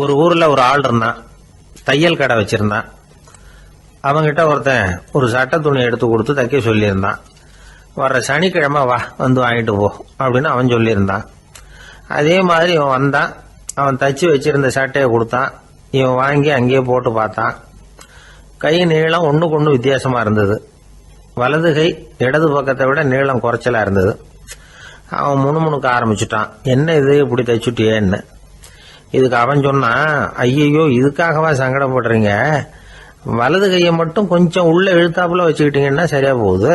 ஒரு ஊர்ல ஒரு ஆள் இருந்தான். தையல் கடை வச்சிருந்தான். அவங்கிட்ட ஒருத்தன் ஒரு சட்டை துணி எடுத்து கொடுத்து தைக்க சொல்லியிருந்தான். வர்ற சனிக்கிழமை வா வந்து வாங்கிட்டு போ அப்படின்னு அவன் சொல்லியிருந்தான். அதே மாதிரி இவன் வந்தான். அவன் தச்சு வச்சிருந்த சட்டையை கொடுத்தான். இவன் வாங்கி அங்கேயே போட்டு பார்த்தான். கை நீளம் ஒண்ணுக்கு ஒண்ணு வித்தியாசமா இருந்தது. வலது கை இடது பக்கத்தை விட நீளம் குறைச்சலா இருந்தது. அவன் முணுமுணுக்க ஆரம்பிச்சுட்டான். என்ன இது இப்படி தைச்சுட்டியேன்னு. இதுக்கு அவன் சொன்னான், ஐயையோ இதுக்காகவா சங்கடப்படுறீங்க, வலது கையை மட்டும் கொஞ்சம் உள்ள இழுத்தாப்புல வச்சுக்கிட்டீங்கன்னா சரியா போகுது.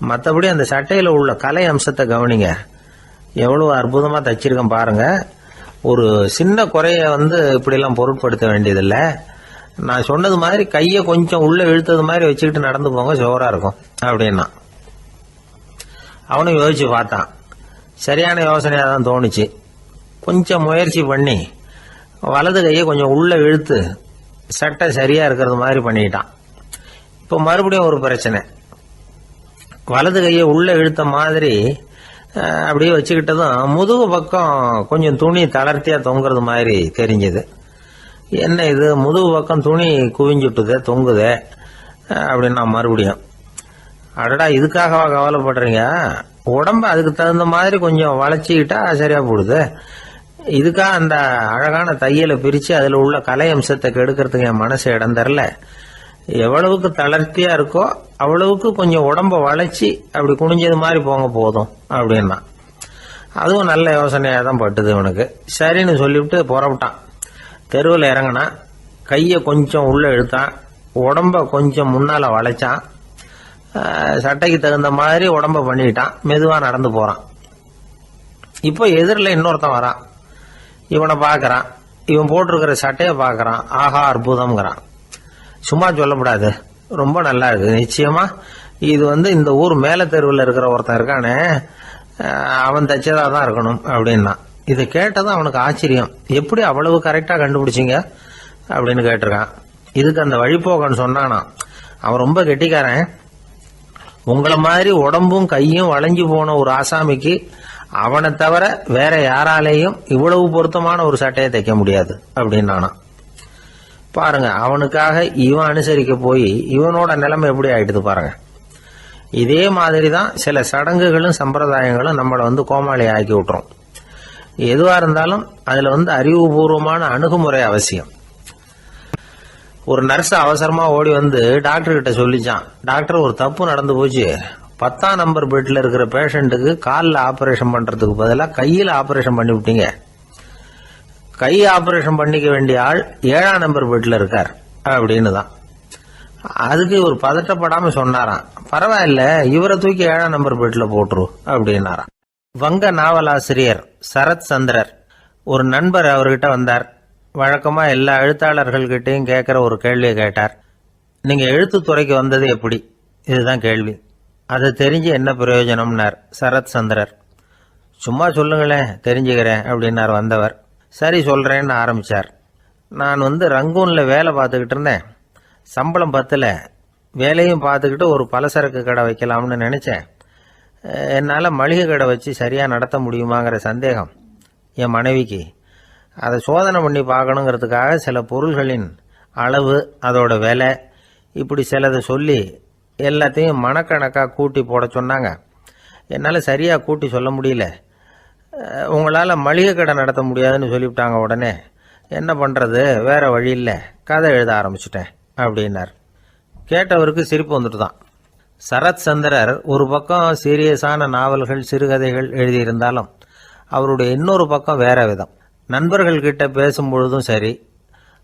மற்றபடி அந்த சட்டையில உள்ள கலை அம்சத்தை கவனிங்க, எவ்வளவு அற்புதமா தச்சிருக்கேன் பாருங்க. ஒரு சின்ன குறைய இப்படிலாம் பொருட்படுத்த வேண்டியதில்லை. நான் சொன்னது மாதிரி கையை கொஞ்சம் உள்ள இழுத்தது மாதிரி வச்சுக்கிட்டு நடந்து போங்க, ஜோரா இருக்கும் அப்படின்னா. அவனும் யோசிச்சு பார்த்தான். சரியான யோசனையா தான் தோணுச்சு. கொஞ்சம் முயற்சி பண்ணி வலது கையை கொஞ்சம் உள்ள இழுத்து சட்டை சரியா இருக்கிறது மாதிரி பண்ணிட்டான். இப்போ மறுபடியும் ஒரு பிரச்சனை. வலது கையை உள்ள இழுத்த மாதிரி அப்படியே வச்சுக்கிட்டதும் முதுகு பக்கம் கொஞ்சம் துணி தளர்த்தியா தொங்குறது மாதிரி தெரிஞ்சது. என்ன இது, முதுகு பக்கம் துணி குவிஞ்சுட்டுதே தொங்குதே அப்படின்னா மறுபடியும், அடடா இதுக்காகவா கவலைப்படுறீங்க, உடம்ப அதுக்கு தகுந்த மாதிரி கொஞ்சம் வளைச்சிக்கிட்டா சரியா போடுது. இதுக்காக அந்த அழகான தையலை பிரிச்சு அதுல உள்ள கலை அம்சத்தை கெடுக்கிறதுக்கு என் மனசு இடம் தரல. எவ்வளவுக்கு தளர்த்தியா இருக்கோ அவ்வளவுக்கு கொஞ்சம் உடம்ப வளைச்சி அப்படி குனிஞ்சது மாதிரி போங்க போதும் அப்படின்னா. அதுவும் நல்ல யோசனையா தான் பட்டுது இவனுக்கு. சரின்னு சொல்லிவிட்டு புறப்பட்டான். தெருவில் இறங்கினா, கையை கொஞ்சம் உள்ள இழுத்தான், உடம்ப கொஞ்சம் முன்னால வளைச்சான், சட்டைக்கு தகுந்த மாதிரி உடம்ப பண்ணிட்டான், மெதுவா நடந்து போறான். இப்போ எதிரில் இன்னொருத்தன் வரான். இவனை பாக்குறான். இவன் போட்டிருக்கிற சட்டையை பாக்குறான். ஆஹா அற்புதம்ங்கிறான். சும்மா சொல்லக்கூடாது, ரொம்ப நல்லா இருக்கு நிச்சயமா. இது இந்த ஊர் மேல தெருவில் இருக்கிற ஒருத்தன் இருக்கானே, அவன் தைச்சதா தான் இருக்கணும் அப்படின்னா. இதை கேட்டதும் அவனுக்கு ஆச்சரியம். எப்படி அவ்வளவு கரெக்டா கண்டுபிடிச்சிங்க அப்படின்னு கேட்டிருக்கான். இதுக்கு அந்த வழிபோக்கன்னு சொன்னானா, அவன் ரொம்ப கெட்டிக்காரன். உங்களை மாதிரி உடம்பும் கையும் வளைஞ்சு போன ஒரு ஆசாமிக்கு அவனை தவிர வேற யாராலேயும் இவ்வளவு பொருத்தமான ஒரு சட்டையை தைக்க முடியாது அப்படின்னானா. பாருங்க, அவனுக்காக இவன் அனுசரிக்க போய் இவனோட நிலைமை எப்படி ஆயிடுது பாருங்க. இதே மாதிரிதான் சில சடங்குகளும் சம்பிரதாயங்களும் நம்மளை கோமாளி ஆக்கி விட்டுரும். எதுவா இருந்தாலும் அதுல அறிவுபூர்வமான அணுகுமுறை அவசியம். ஒரு நர்ஸ் அவசரமா ஓடி டாக்டர் கிட்ட சொல்லிச்சான், டாக்டர் ஒரு தப்பு நடந்து போச்சு, 10ஆம் நம்பர் பெட்ல இருக்கிற பேஷண்ட்டுக்கு காலில் ஆபரேஷன் பண்றதுக்கு பதிலாக கையில் ஆபரேஷன் பண்ணி விட்டீங்க. கை ஆபரேஷன் பண்ணிக்க வேண்டிய ஆள் 7ஆம் நம்பர் பெட்ல இருக்கார் அப்படின்னு தான். அதுக்கு ஒரு பதட்டப்படாம சொன்னாராம், பரவாயில்ல இவரை தூக்கி 7ஆம் நம்பர் பெட்ல போட்டுரு அப்படின்னாராம். வங்க நாவலாசிரியர் சரத் சந்திரர் ஒரு நண்பர் அவர்கிட்ட வந்தார். வழக்கமா எல்லா எழுத்தாளர்கள்கிட்டையும் கேட்கிற ஒரு கேள்வியை கேட்டார். நீங்க எழுத்துத்துறைக்கு வந்தது எப்படி, இதுதான் கேள்வி. அதை தெரிஞ்சு என்ன பிரயோஜனம்னார் சரத் சந்திரர். சும்மா சொல்லுங்களேன் தெரிஞ்சுக்கிறேன் அப்படின்னார் வந்தவர். சரி சொல்றேன்னு ஆரம்பிச்சார். நான் ரங்கூன்ல வேலை பார்த்துக்கிட்டு இருந்தேன். சம்பளம் பத்தல. வேலையும் பார்த்துக்கிட்டு ஒரு பலசரக்கு கடை வைக்கலாம்னு நினைச்சேன். என்னால் மளிகை கடை வச்சு சரியா நடத்த முடியுமாங்கிற சந்தேகம் என் மனைவிக்கு. அதை சோதனை பண்ணி பார்க்கணுங்கிறதுக்காக சில பொருள்களின் அளவு, அதோட விலை, இப்படி சிலதை சொல்லி எல்லாத்தையும் மனக்கணக்காக கூட்டி போட சொன்னாங்க. என்னால் சரியாக கூட்டி சொல்ல முடியல. உங்களால் மளிகை கடை நடத்த முடியாதுன்னு சொல்லிவிட்டாங்க. உடனே என்ன பண்ணுறது, வேற வழி இல்லை, கதை எழுத ஆரம்பிச்சிட்டேன் அப்படின்னார். கேட்டவருக்கு சிரிப்பு வந்துட்டு தான். சரத் சந்திரர் ஒரு பக்கம் சீரியஸான நாவல்கள், சிறுகதைகள் எழுதியிருந்தாலும் அவருடைய இன்னொரு பக்கம் வேற விதம். நண்பர்கள் கிட்ட பேசும்பொழுதும் சரி,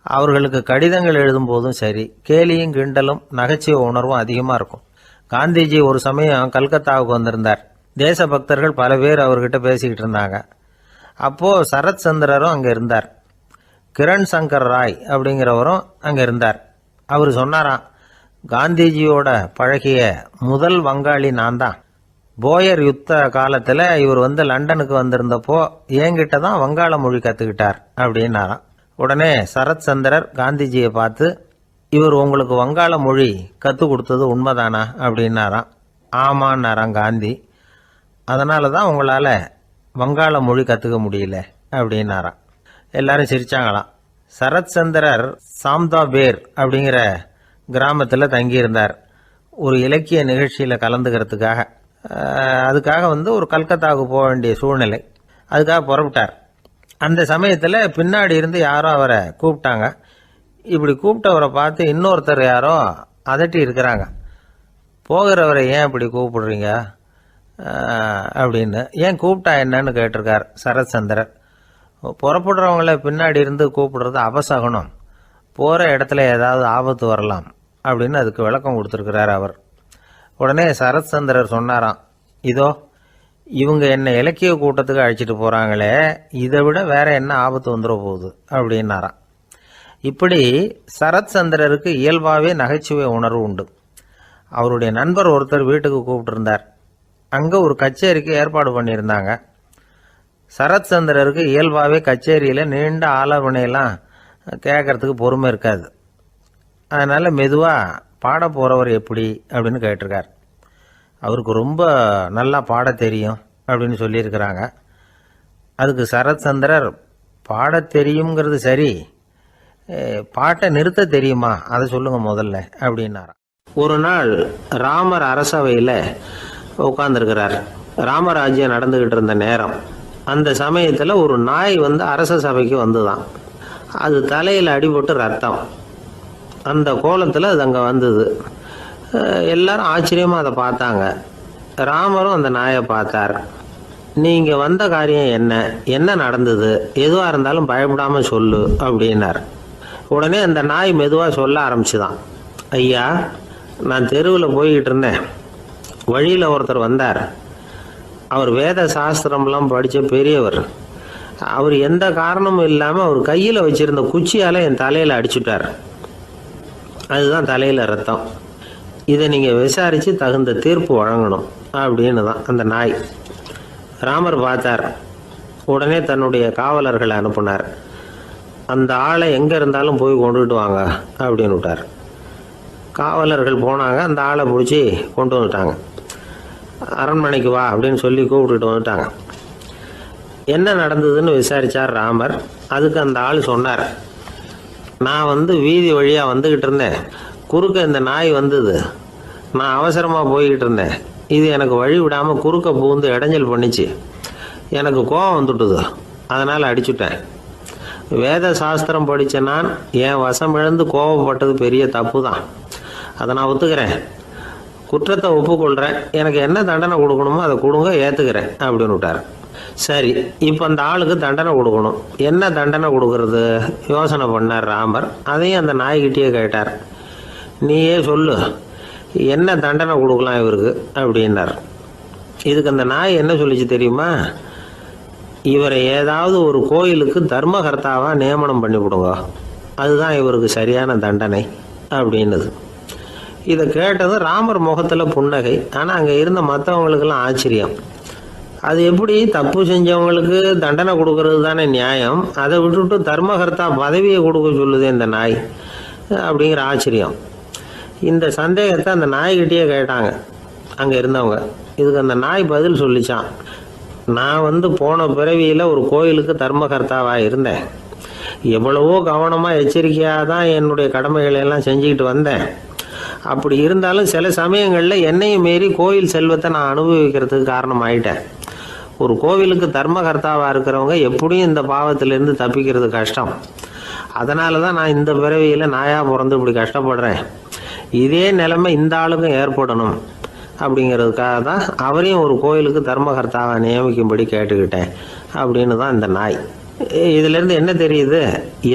அவர்களுக்கு கடிதங்கள் எழுதும் போதும் சரி, கேலியும் கிண்டலும் நகைச்சுவை உணர்வும் அதிகமா இருக்கும். காந்திஜி ஒரு சமயம் கல்கத்தாவுக்கு வந்திருந்தார். தேசபக்தர்கள் பல பேர் அவர்கிட்ட பேசிக்கிட்டு இருந்தாங்க. அப்போ சரத் சந்திரரும் அங்க இருந்தார். கிரண் சங்கர் ராய் அப்படிங்கிறவரும் அங்க இருந்தார். அவர் சொன்னாராம், காந்திஜியோட பழகிய முதல் வங்காளி நான் தான். போயர் யுத்த காலத்துல இவர் லண்டனுக்கு வந்திருந்தப்போ என்கிட்ட தான் வங்காள மொழி கத்துக்கிட்டார் அப்படின்னாராம். உடனே சரத் சந்திரர் காந்திஜியை பார்த்து, இவர் உங்களுக்கு வங்காள மொழி கத்து கொடுத்தது உண்மைதானா அப்படின்னாராம். ஆமான்னாராம் காந்தி. அதனாலதான் உங்களால வங்காள மொழி கத்துக்க முடியல அப்படின்னாராம். எல்லாரும் சிரிச்சாங்களாம். சரத் சந்திரர் சாம்தாபேர் அப்படிங்கிற கிராமத்தில் தங்கியிருந்தார். ஒரு இலக்கிய நிகழ்ச்சியில் கலந்துக்கிறதுக்காக. அதுக்காக ஒரு கல்கத்தாவுக்கு போக வேண்டிய சூழ்நிலை. அதுக்காக புறப்பட்டார். அந்த சமயத்தில் பின்னாடி இருந்து யாரோ அவரை கூப்பிட்டாங்க. இப்படி கூப்பிட்டவரை பார்த்து இன்னொருத்தர் யாரோ அதட்டி இருக்கிறாங்க. போகிறவரை ஏன் இப்படி கூப்பிடுறீங்க அப்படின்னு. ஏன் கூப்பிட்டா என்னன்னு கேட்டிருக்கார் சரத்சந்திரர். புறப்படுறவங்கள பின்னாடி இருந்து கூப்பிடுறது அபசகுனம், போகிற இடத்துல ஏதாவது ஆபத்து வரலாம் அப்படின்னு அதுக்கு விளக்கம் கொடுத்துருக்கிறார் அவர். உடனே சரத்சந்திரர் சொன்னாராம், இதோ இவங்க என்னை இலக்கிய கூட்டத்துக்கு அழைச்சிட்டு போகிறாங்களே, இதை விட வேற என்ன ஆபத்து வந்துட போகுது அப்படின்னாராம். இப்படி சரத்சந்திரருக்கு இயல்பாகவே நகைச்சுவை உணர்வு உண்டு. அவருடைய நண்பர் ஒருத்தர் வீட்டுக்கு கூப்பிட்டுருந்தார். அங்கே ஒரு கச்சேரிக்கு ஏற்பாடு பண்ணியிருந்தாங்க. சரத்சந்திரருக்கு இயல்பாகவே கச்சேரியில் நீண்ட ஆலோசனையெல்லாம் கேட்கறதுக்கு பொறுமை இருக்காது. அதனால் மெதுவாக பாட போகிறவர் எப்படி அப்படின்னு கேட்டிருக்கார். அவருக்கு ரொம்ப நல்லா பாட தெரியும் அப்படின்னு சொல்லியிருக்கிறாங்க. அதுக்கு சரத்சந்திரர், பாட தெரியுங்கிறது சரி, பாட்டை நிறுத்த தெரியுமா அதை சொல்லுங்கள் முதல்ல அப்படின்னாராம். ஒரு நாள் ராமர் அரசவையில் உட்கார்ந்துருக்கிறார். ராமராஜ்யம் நடந்துக்கிட்டு இருந்த நேரம். அந்த சமயத்தில் ஒரு நாய் அரச சபைக்கு வந்துதான். அது தலையில் அடிபட்டு ரத்தம். அந்த கோலத்தில் அது அங்கே வந்தது. எல்லாரும் ஆச்சரியமாக அதை பார்த்தாங்க. ராமரும் அந்த நாயை பார்த்தார். நீங்கள் வந்த காரியம் என்ன, என்ன நடந்தது, எதுவாக இருந்தாலும் பயப்படாமல் சொல்லு அப்படின்னார். உடனே அந்த நாய் மெதுவாக சொல்ல ஆரம்பிச்சுதான். ஐயா, நான் தெருவில் போய்கிட்டு இருந்தேன். வழியில் ஒருத்தர் வந்தார். அவர் வேத சாஸ்திரம்லாம் படித்த பெரியவர். அவர் எந்த காரணமும் இல்லாமல் அவர் கையில் வச்சுருந்த குச்சியால் என் தலையில் அடிச்சுட்டார். அதுதான் தலையில் ரத்தம். இதை நீங்கள் விசாரித்து தகுந்த தீர்ப்பு வழங்கணும் அப்படின்னு தான் அந்த நாய். ராமர் பார்த்தார். உடனே தன்னுடைய காவலர்களை அனுப்புனார். அந்த ஆளை எங்கே இருந்தாலும் போய் கொண்டுகிட்டு வாங்க அப்படின்னு விட்டார். காவலர்கள் போனாங்க. அந்த ஆளை பிடிச்சி கொண்டு வந்துட்டாங்க. அரண்மனைக்கு வா அப்படின்னு சொல்லி கூப்பிட்டுட்டு வந்துட்டாங்க. என்ன நடந்ததுன்னு விசாரித்தார் ராமர். அதுக்கு அந்த ஆள் சொன்னார், நான் வீதி வழியாக வந்துக்கிட்டு இருந்தேன். குறுக்க இந்த நாய் வந்தது. நான் அவசரமாக போய்கிட்டு இருந்தேன். இது எனக்கு வழி விடாமல் குறுக்க பூந்து இடைஞ்சல் பண்ணிச்சு. எனக்கு கோபம் வந்துட்டுது. அதனால் அடிச்சுட்டேன். வேத சாஸ்திரம் படித்த நான் என் வசம் இழந்து கோபப்பட்டது பெரிய தப்பு தான். அதை நான் ஒத்துக்கிறேன். குற்றத்தை ஒப்புக்கொள்கிறேன். எனக்கு என்ன தண்டனை கொடுக்கணுமோ அதை கொடுங்க, ஏற்றுக்கிறேன் அப்படின்னு விட்டார். சரி, இப்போ அந்த ஆளுக்கு தண்டனை கொடுக்கணும். என்ன தண்டனை கொடுக்கறது யோசனை பண்ணார் ராமர். அதையும் அந்த நாய்கிட்டே கேட்டார். நீயே சொல்லு, என்ன தண்டனை கொடுக்கலாம் இவருக்கு அப்படின்னார். இதுக்கு அந்த நாய் என்ன சொல்லிச்சு தெரியுமா? இவரை ஏதாவது ஒரு கோயிலுக்கு தர்மகர்த்தாவாக நியமனம் பண்ணி விடுங்க, அதுதான் இவருக்கு சரியான தண்டனை அப்படின்னுது. இதை கேட்டதும் ராமர் முகத்தில் புன்னகை. ஆனால் அங்கே இருந்த மற்றவங்களுக்கெல்லாம் ஆச்சரியம். அது எப்படி, தப்பு செஞ்சவங்களுக்கு தண்டனை கொடுக்கறது தானே நியாயம், அதை விட்டுவிட்டு தர்மகர்த்தா பதவியை கொடுக்க சொல்லுது இந்த நாய் அப்படிங்கிற ஆச்சரியம். இந்த சந்தேகத்தை அந்த நாய்கிட்டே கேட்டாங்க அங்கே இருந்தவங்க. இதுக்கு அந்த நாய் பதில் சொல்லிச்சான். நான் போன பிறவியில் ஒரு கோயிலுக்கு தர்மகர்த்தாவாக இருந்தேன். எவ்வளவோ கவனமாக எச்சரிக்கையாக தான் என்னுடைய கடமைகளை எல்லாம் செஞ்சுக்கிட்டு வந்தேன். அப்படி இருந்தாலும் சில சமயங்களில் என்னையும் மீறி கோயில் செல்வத்தை நான் அனுபவிக்கிறதுக்கு காரணமாயிட்டேன். ஒரு கோவிலுக்கு தர்மகர்த்தாவாக இருக்கிறவங்க எப்படியும் இந்த பாவத்திலேருந்து தப்பிக்கிறது கஷ்டம். அதனால தான் நான் இந்த பிறவியில் நாயாக பிறந்து இப்படி கஷ்டப்படுறேன். இதே நிலைமை இந்த ஆளுக்கும் ஏற்படணும் அப்படிங்கிறதுக்காக தான் அவரையும் ஒரு கோயிலுக்கு தர்மகர்த்தாவை நியமிக்கும்படி கேட்டுக்கிட்டேன் அப்படின்னு தான் இந்த நாய். இதிலேருந்து என்ன தெரியுது?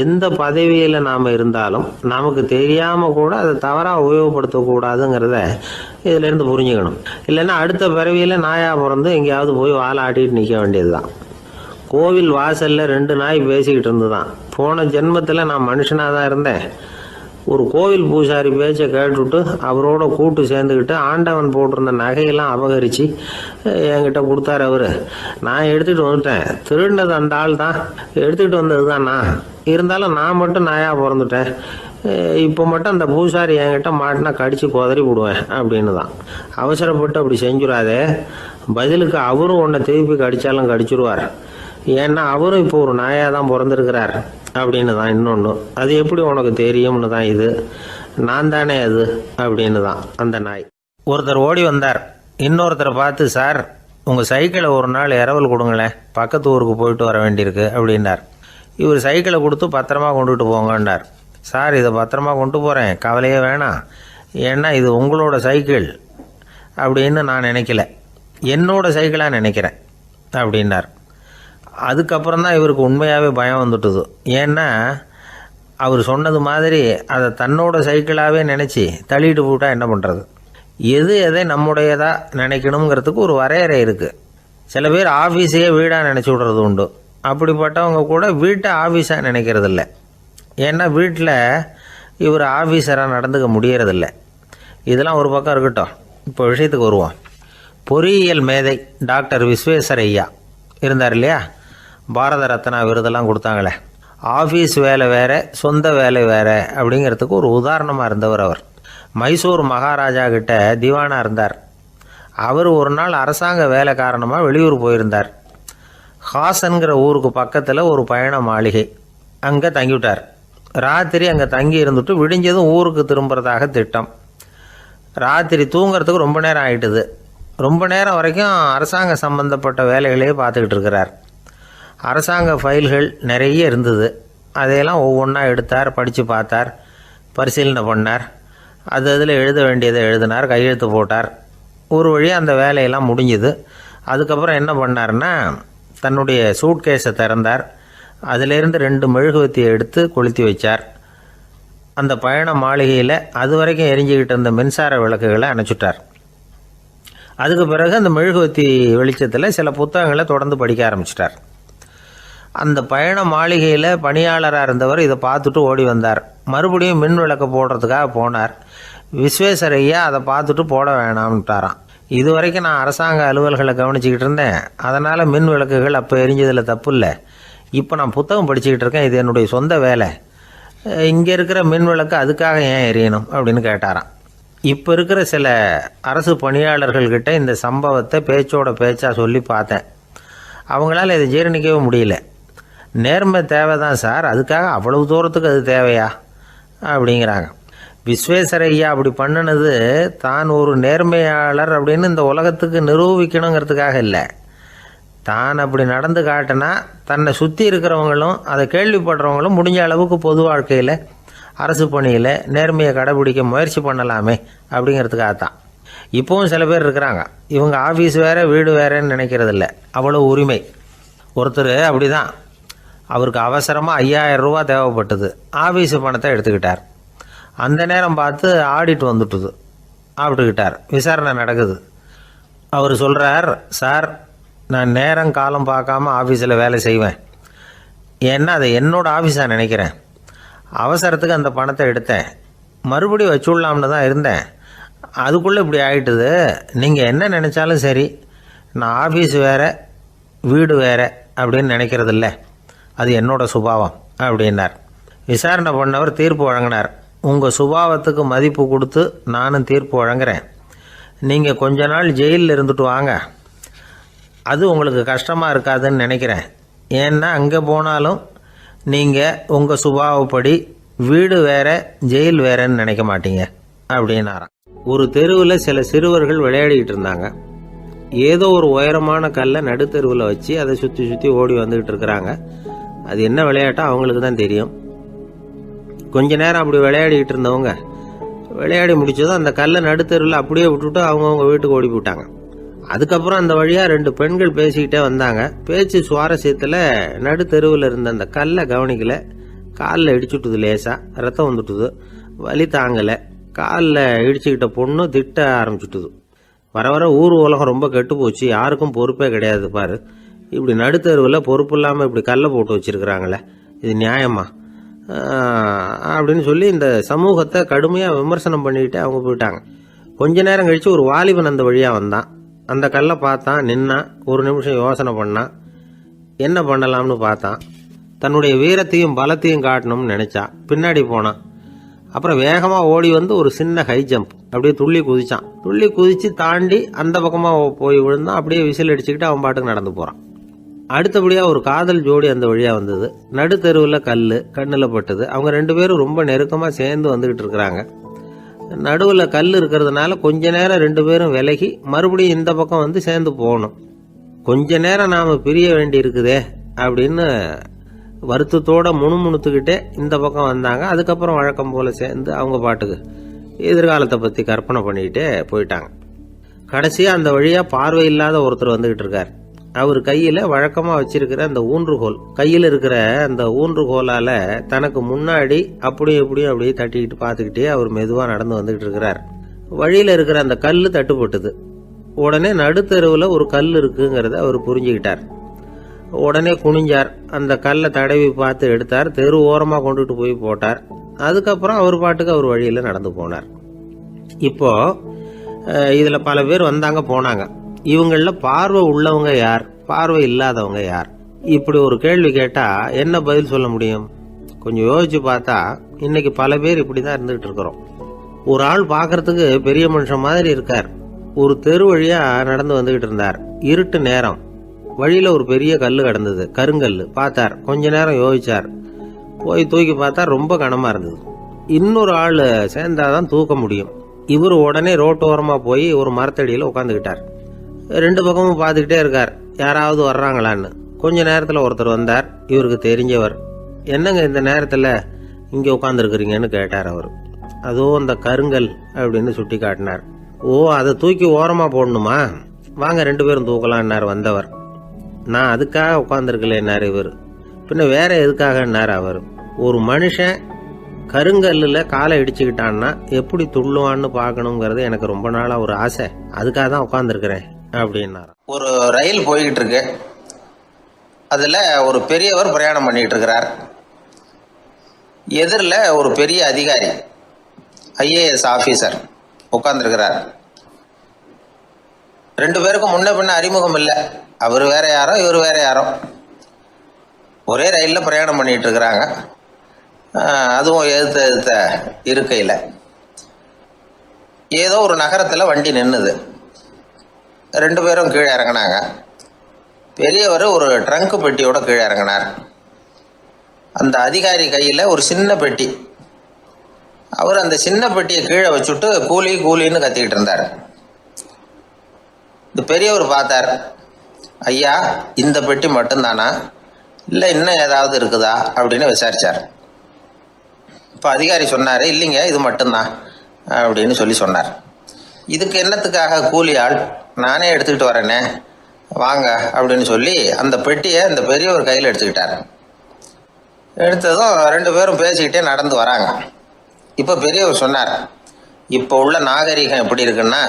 எந்த பதவியில் நாம் இருந்தாலும் நமக்கு தெரியாமல் கூட அதை தவறாக உபயோகப்படுத்தக்கூடாதுங்கிறத இதிலேருந்து புரிஞ்சுக்கணும். இல்லைன்னா அடுத்த பிறவியில் நாயாக பிறந்து எங்கேயாவது போய் வாழை ஆட்டிட்டு நிற்க வேண்டியது தான். கோவில் வாசலில் 2 நாய் பேசிக்கிட்டு இருந்துதான். போன ஜென்மத்தில் நான் மனுஷனாக தான் இருந்தேன். ஒரு கோவில் பூசாரி பேச்சை கேட்டுவிட்டு அவரோட கூட்டு சேர்ந்துக்கிட்டு ஆண்டவன் போட்டிருந்த நகையெல்லாம் அபகரித்து என்கிட்ட கொடுத்தாரு அவர். நான் எடுத்துகிட்டு வந்துட்டேன். திருடினது அந்த ஆள் தான், எடுத்துக்கிட்டு வந்தது தான் நான். இருந்தாலும் நான் மட்டும் நாயாக பிறந்துட்டேன். இப்போ மட்டும் அந்த பூசாரி என்கிட்ட மாட்டினா கடித்து குதறி விடுவேன் அப்படின்னு தான். அவசரப்பட்டு அப்படி செஞ்சுடாதே. பதிலுக்கு அவரும் உன்னை திருப்பி கடித்தாலும் கடிச்சிருவார். ஏன்னா அவரும் இப்போ ஒரு நாயாக தான் பிறந்திருக்கிறார். அப்படின்னு தான் இன்னொன்று. அது எப்படி உனக்கு தெரியும்னு தான் இது. நான் தானே அது அப்படின்னு தான் அந்த நாய். ஒருத்தர் ஓடி வந்தார். இன்னொருத்தரை பார்த்து, சார் உங்கள் சைக்கிளை ஒரு நாள் இரவல் கொடுங்களேன், பக்கத்து ஊருக்கு போயிட்டு வர வேண்டியிருக்கு அப்படின்னார். இவர் சைக்கிளை கொடுத்து பத்திரமா கொண்டுகிட்டு போங்கன்னார். சார் இதை பத்திரமா கொண்டு போகிறேன், கவலையே வேணாம், ஏன்னா இது உங்களோட சைக்கிள் அப்படின்னு நான் நினைக்கல, என்னோட சைக்கிளாக நினைக்கிறேன் அப்படின்னார். அதுக்கப்புறம் தான் இவருக்கு உண்மையாகவே பயம் வந்துட்டுது. ஏன்னா அவர் சொன்னது மாதிரி அதை தன்னோட சைக்கிளாகவே நினச்சி தள்ளிட்டு போட்டால் என்ன பண்ணுறது. எது எதை நம்முடையதாக நினைக்கணுங்கிறதுக்கு ஒரு வரையறை இருக்குது. சில பேர் ஆஃபீஸையே வீடாக நினச்சி விடுறது உண்டு. அப்படிப்பட்டவங்க கூட வீட்டை ஆஃபீஸாக நினைக்கிறது இல்லை. ஏன்னா வீட்டில் இவர் ஆஃபீஸராக நடந்துக்க முடியறதில்ல. இதெல்லாம் ஒரு பக்கம் இருக்கட்டும், இப்போ விஷயத்துக்கு வருவோம். பொறியியல் மேதை டாக்டர் விஸ்வேஸ்வரய்யா இருந்தார் இல்லையா, பாரத ரத்னா விருதெல்லாம் கொடுத்தாங்களே. ஆஃபீஸ் வேலை வேறு, சொந்த வேலை வேறு அப்படிங்கிறதுக்கு ஒரு உதாரணமாக இருந்தவர் அவர். மைசூர் மகாராஜா கிட்ட திவானாக இருந்தார். அவர் ஒரு நாள் அரசாங்க வேலை காரணமாக வெளியூர் போயிருந்தார். ஹாசன்கிற ஊருக்கு பக்கத்தில் ஒரு பயண மாளிகை, அங்கே தங்கிவிட்டார். ராத்திரி அங்கே தங்கி இருந்துட்டு விடிஞ்சதும் ஊருக்கு திரும்புறதாக திட்டம். ராத்திரி தூங்கிறதுக்கு ரொம்ப நேரம் ஆகிட்டுது. ரொம்ப நேரம் வரைக்கும் அரசாங்க சம்பந்தப்பட்ட வேலைகளையே பார்த்துக்கிட்டு இருக்கிறார். அரசாங்க ஃபைல்கள் நிறைய இருந்தது. அதையெல்லாம் ஒவ்வொன்றா எடுத்தார், படித்து பார்த்தார், பரிசீலனை பண்ணார். அதில் எழுத வேண்டியதை எழுதினார், கையெழுத்து போட்டார். ஒரு வழியாக அந்த வேலையெல்லாம் முடிஞ்சுது. அதுக்கப்புறம் என்ன பண்ணார்னா, தன்னுடைய சூட்கேஸை திறந்தார். அதிலிருந்து 2 மெழுகுவத்தியை எடுத்து கொளுத்தி வச்சார். அந்த பயண மாளிகையில் அது வரைக்கும் எரிஞ்சிக்கிட்டு இருந்த மின்சார விளக்குகளை அணைச்சிட்டார். அதுக்கு பிறகு அந்த மெழுகுவத்தி வெளிச்சத்தில் சில புத்தகங்களை தொடர்ந்து படிக்க ஆரம்பிச்சிட்டார். அந்த பயண மாளிகையில் பணியாளராக இருந்தவர் இதை பார்த்துட்டு ஓடி வந்தார். மறுபடியும் மின் விளக்கு போடுறதுக்காக போனார். விஸ்வேஸ்வரய்யா அதை பார்த்துட்டு போட வேணாம்ட்டாராம். இது வரைக்கும் நான் அரசாங்க அலுவல்களை கவனிச்சிக்கிட்டு இருந்தேன், அதனால் மின் விளக்குகள் அப்போ எரிஞ்சதில் தப்பு இல்லை. இப்போ நான் புத்தகம் படிச்சுக்கிட்டு இருக்கேன், இது என்னுடைய சொந்த வேலை, இங்கே இருக்கிற மின் விளக்கு அதுக்காக ஏன் எரியணும் அப்படின்னு கேட்டாராம். இப்போ இருக்கிற சில அரசு பணியாளர்கள்கிட்ட இந்த சம்பவத்தை பேச்சோட பேச்சாக சொல்லி பார்த்தேன். அவங்களால இதை ஜீரணிக்கவே முடியல. நேர்மை தேவை தான் சார், அதுக்காக அவ்வளவு தூரத்துக்கு அது தேவையா அப்படிங்கிறாங்க. விஸ்வேஸ்வரய்யா அப்படி பண்ணினது தான் ஒரு நேர்மையாளர் அப்படின்னு இந்த உலகத்துக்கு நிரூபிக்கணுங்கிறதுக்காக இல்லை. தான் அப்படி நடந்து காட்டினா தன்னை சுற்றி இருக்கிறவங்களும் அதை கேள்விப்படுறவங்களும் முடிஞ்ச அளவுக்கு பொது வாழ்க்கையில் அரசு பணியில் நேர்மையை கடைபிடிக்க முயற்சி பண்ணலாமே அப்படிங்கிறதுக்காகத்தான். இப்போவும் சில பேர் இருக்கிறாங்க, இவங்க ஆஃபீஸ் வேறு வீடு வேறேன்னு நினைக்கிறதில்ல, அவ்வளோ உரிமை. ஒருத்தர் அப்படி தான், அவருக்கு அவசரமாக 5000 ரூபா தேவைப்பட்டது. ஆஃபீஸு பணத்தை எடுத்துக்கிட்டார். அந்த நேரம் பார்த்து ஆடிட் வந்துட்டுது, ஆப்பிட்டுக்கிட்டார். விசாரணை நடக்குது. அவர் சொல்கிறார், சார் நான் நேரம் காலம் பார்க்காம ஆஃபீஸில் வேலை செய்வேன், ஏன்னா அதை என்னோடய ஆஃபீஸாக நினைக்கிறேன். அவசரத்துக்கு அந்த பணத்தை எடுத்தேன், மறுபடியும் வச்சுடலாம்னு தான் இருந்தேன், அதுக்குள்ளே இப்படி ஆகிட்டுது. நீங்கள் என்ன நினச்சாலும் சரி, நான் ஆஃபீஸ் வேறு வீடு வேறு அப்படின்னு நினைக்கிறதில்ல, அது என்னோட சுபாவம் அப்படின்னார். விசாரணை பண்ணவர் தீர்ப்பு வழங்கினார். உங்கள் சுபாவத்துக்கு மதிப்பு கொடுத்து நானும் தீர்ப்பு வழங்குறேன். நீங்கள் கொஞ்ச நாள் ஜெயிலில் இருந்துட்டு வாங்க, அது உங்களுக்கு கஷ்டமாக இருக்காதுன்னு நினைக்கிறேன். ஏன்னா அங்கே போனாலும் நீங்கள் உங்கள் சுபாவப்படி வீடு வேற ஜெயில் வேறன்னு நினைக்க மாட்டீங்க அப்படின்னாராம். ஒரு தெருவில் சில சிறுவர்கள் விளையாடிக்கிட்டு இருந்தாங்க. ஏதோ ஒரு உயரமான கல்லை நடுத்தெருவில் வச்சு அதை சுற்றி சுற்றி ஓடி வந்துக்கிட்டு இருக்கிறாங்க. அது என்ன விளையாட்டோ அவங்களுக்கு தான் தெரியும். கொஞ்ச நேரம் அப்படி விளையாடிக்கிட்டு இருந்தவங்க விளையாடி முடிச்சதும் அந்த கல்லை நடுத்தெருவில் அப்படியே விட்டுட்டு அவங்கவுங்க வீட்டுக்கு ஓடி போட்டாங்க. அதுக்கப்புறம் அந்த வழியாக 2 பெண்கள் பேசிக்கிட்டே வந்தாங்க. பேச்சு சுவாரஸ்யத்தில் நடுத்தெருவில் இருந்த அந்த கல்லை கவனிக்கல, காலில் இடிச்சுட்டுது, லேசாக ரத்தம் வந்துட்டுது, வலி தாங்கலை. காலில் இடிச்சுக்கிட்ட பொண்ணு திட்ட ஆரம்பிச்சுட்டுது. வர வர ஊர் உலகம் ரொம்ப கெட்டு போச்சு, யாருக்கும் பொறுப்பே கிடையாது பாரு, இப்படி நடுத்தெருவில் பொறுப்பு இல்லாமல் இப்படி கல்லை போட்டு வச்சுருக்கிறாங்களே, இது நியாயமா அப்படின்னு சொல்லி இந்த சமூகத்தை கடுமையாக விமர்சனம் பண்ணிக்கிட்டு அவங்க போயிட்டாங்க. கொஞ்ச நேரம் கழித்து ஒரு வாலிபன் அந்த வழியாக வந்தான். அந்த கல்லை பார்த்தான், நின்னான், ஒரு நிமிஷம் யோசனை பண்ணான், என்ன பண்ணலாம்னு பார்த்தான். தன்னுடைய வீரத்தையும் பலத்தையும் காட்டணும்னு நினச்சான். பின்னாடி போனான். அப்புறம் வேகமாக ஓடி வந்து ஒரு சின்ன ஹை ஜம்ப் அப்படியே துள்ளி குதிச்சான். துள்ளி குதித்து தாண்டி அந்த பக்கமாக போய் விழுந்தான். அப்படியே விசில் அடிச்சுக்கிட்டு அவன் பாட்டுக்கு நடந்து போகிறான். அடுத்தபடியாக ஒரு காதல் ஜோடி அந்த வழியாக வந்தது. நடுத்தெருவில் கண்ணில் பட்டது. அவங்க 2 பேரும் ரொம்ப நெருக்கமாக சேர்ந்து வந்துக்கிட்டு இருக்கிறாங்க. நடுவில் கல் இருக்கிறதுனால கொஞ்ச நேரம் 2 பேரும் விலகி மறுபடியும் இந்த பக்கம் வந்து சேர்ந்து போகணும். கொஞ்ச நேரம் நாம் பிரிய வேண்டி இருக்குதே அப்படின்னு வருத்தத்தோட முணுமுணுத்துக்கிட்டே இந்த பக்கம் வந்தாங்க. அதுக்கப்புறம் வழக்கம் போல் சேர்ந்து அவங்க பாட்டுக்கு எதிர்காலத்தை பற்றி கற்பனை பண்ணிக்கிட்டே போயிட்டாங்க. கடைசியாக அந்த வழியாக பார்வை இல்லாத ஒருத்தர் வந்துக்கிட்டு இருக்கார். அவர் கையில் வழக்கமாக வச்சிருக்கிற அந்த ஊன்றுகோல், கையில் இருக்கிற அந்த ஊன்றுகோலால் தனக்கு முன்னாடி அப்படியே தட்டிக்கிட்டு பார்த்துக்கிட்டே அவர் மெதுவாக நடந்து வந்துக்கிட்டு இருக்கிறார். வழியில் இருக்கிற அந்த கல் தட்டுப்பட்டுது. உடனே நடுத்தெருவில் ஒரு கல் இருக்குங்கிறத அவர் புரிஞ்சுக்கிட்டார். உடனே குனிஞ்சார். அந்த கல்லை தடவி பார்த்து எடுத்தார். தெரு ஓரமாக கொண்டுட்டு போய் போட்டார். அதுக்கப்புறம் அவர் பாட்டுக்கு அவர் வழியில் நடந்து போனார். இப்போ இதில் பல பேர் வந்தாங்க போனாங்க. இவங்களில் பார்வை உள்ளவங்க யார், பார்வை இல்லாதவங்க யார்? இப்படி ஒரு கேள்வி கேட்டால் என்ன பதில் சொல்ல முடியும்? கொஞ்சம் யோசிச்சு பார்த்தா இன்னைக்கு பல பேர் இப்படி தான் இருந்துகிட்டு இருக்கிறோம். ஒரு ஆள் பார்க்கறதுக்கு பெரிய மனுஷன் மாதிரி இருக்கார். ஒரு தெரு வழியாக நடந்து வந்துகிட்டு இருந்தார். இருட்டு நேரம். வழியில் ஒரு பெரிய கல் கிடந்தது, கருங்கல். பார்த்தார். கொஞ்ச நேரம் யோசிச்சார். போய் தூக்கி பார்த்தா ரொம்ப கனமாக இருந்தது. இன்னொரு ஆள் சேர்ந்தாதான் தூக்க முடியும். இவர் உடனே ரோட்டோரமாக போய் ஒரு மரத்தடியில் உட்காந்துக்கிட்டார். 2 பக்கமும் பார்த்துக்கிட்டே இருக்கார், யாராவது வர்றாங்களான்னு. கொஞ்ச நேரத்தில் ஒருத்தர் வந்தார். இவருக்கு தெரிஞ்சவர். என்னங்க இந்த நேரத்தில் இங்கே உட்காந்துருக்குறீங்கன்னு கேட்டார் அவர். அதோ அந்த கருங்கல் அப்படின்னு சுட்டி காட்டினார். ஓ, அதை தூக்கி ஓரமாக போடணுமா? வாங்க 2 பேரும் தூக்கலான்னார் வந்தவர். நான் அதுக்காக உட்காந்துருக்கலன்னார் இவர். பின்ன வேற எதுக்காகன்னார் அவர். ஒரு மனுஷன் கருங்கல்லில் காலை இடிச்சுக்கிட்டான்னா எப்படி துள்ளுவான்னு பார்க்கணுங்கிறது எனக்கு ரொம்ப நாளாக ஒரு ஆசை. அதுக்காக தான் உட்காந்துருக்கிறேன் அப்படின்னார். ஒரு ரயில் போய்கிட்டு இருக்கு. அதில் ஒரு பெரியவர் பிரயாணம் பண்ணிட்டு இருக்கிறார். எதிரில் ஒரு பெரிய அதிகாரி, IAS ஆஃபீஸர் உட்காந்துருக்கிறார். 2 பேருக்கும் முன்ன பின்ன அறிமுகம் இல்லை. அவர் வேற யாரோ, இவர் வேற யாரோ. ஒரே ரயிலில் பிரயாணம் பண்ணிட்டு இருக்கிறாங்க. அதுவும் எதிர்த்த இருக்கையில். ஏதோ ஒரு நகரத்தில் வண்டி நின்றுது. 2 பேரும் கீழே இறங்கினாங்க. பெரியவர் ஒரு ட்ரங்க் பெட்டியோட கீழே இறங்கினார். அந்த அதிகாரி கையில் ஒரு சின்ன பெட்டி. அவர் அந்த சின்ன பெட்டியை கீழே வச்சுட்டு கூலி கூலின்னு கத்திக்கிட்டு இருந்தார். இந்த பெரியவர் பார்த்தார். ஐயா, இந்த பெட்டி மட்டும்தானா, இல்லை இன்னும் ஏதாவது இருக்குதா அப்படின்னு விசாரிச்சார். இப்போ அதிகாரி சொன்னார், இல்லைங்க இது மட்டும்தான் அப்படின்னு சொன்னார். இதுக்கு என்னத்துக்காக கூலி ஆள், நானே எடுத்துக்கிட்டு வரேனே, வாங்க அப்படின்னு சொல்லி அந்த பெட்டியை அந்த பெரியவர் கையில் எடுத்துக்கிட்டார். எடுத்ததும் 2 பேரும் பேசிக்கிட்டே நடந்து வராங்க. இப்போ பெரியவர் சொன்னார், இப்போ உள்ள நாகரிகம் எப்படி இருக்குன்னா,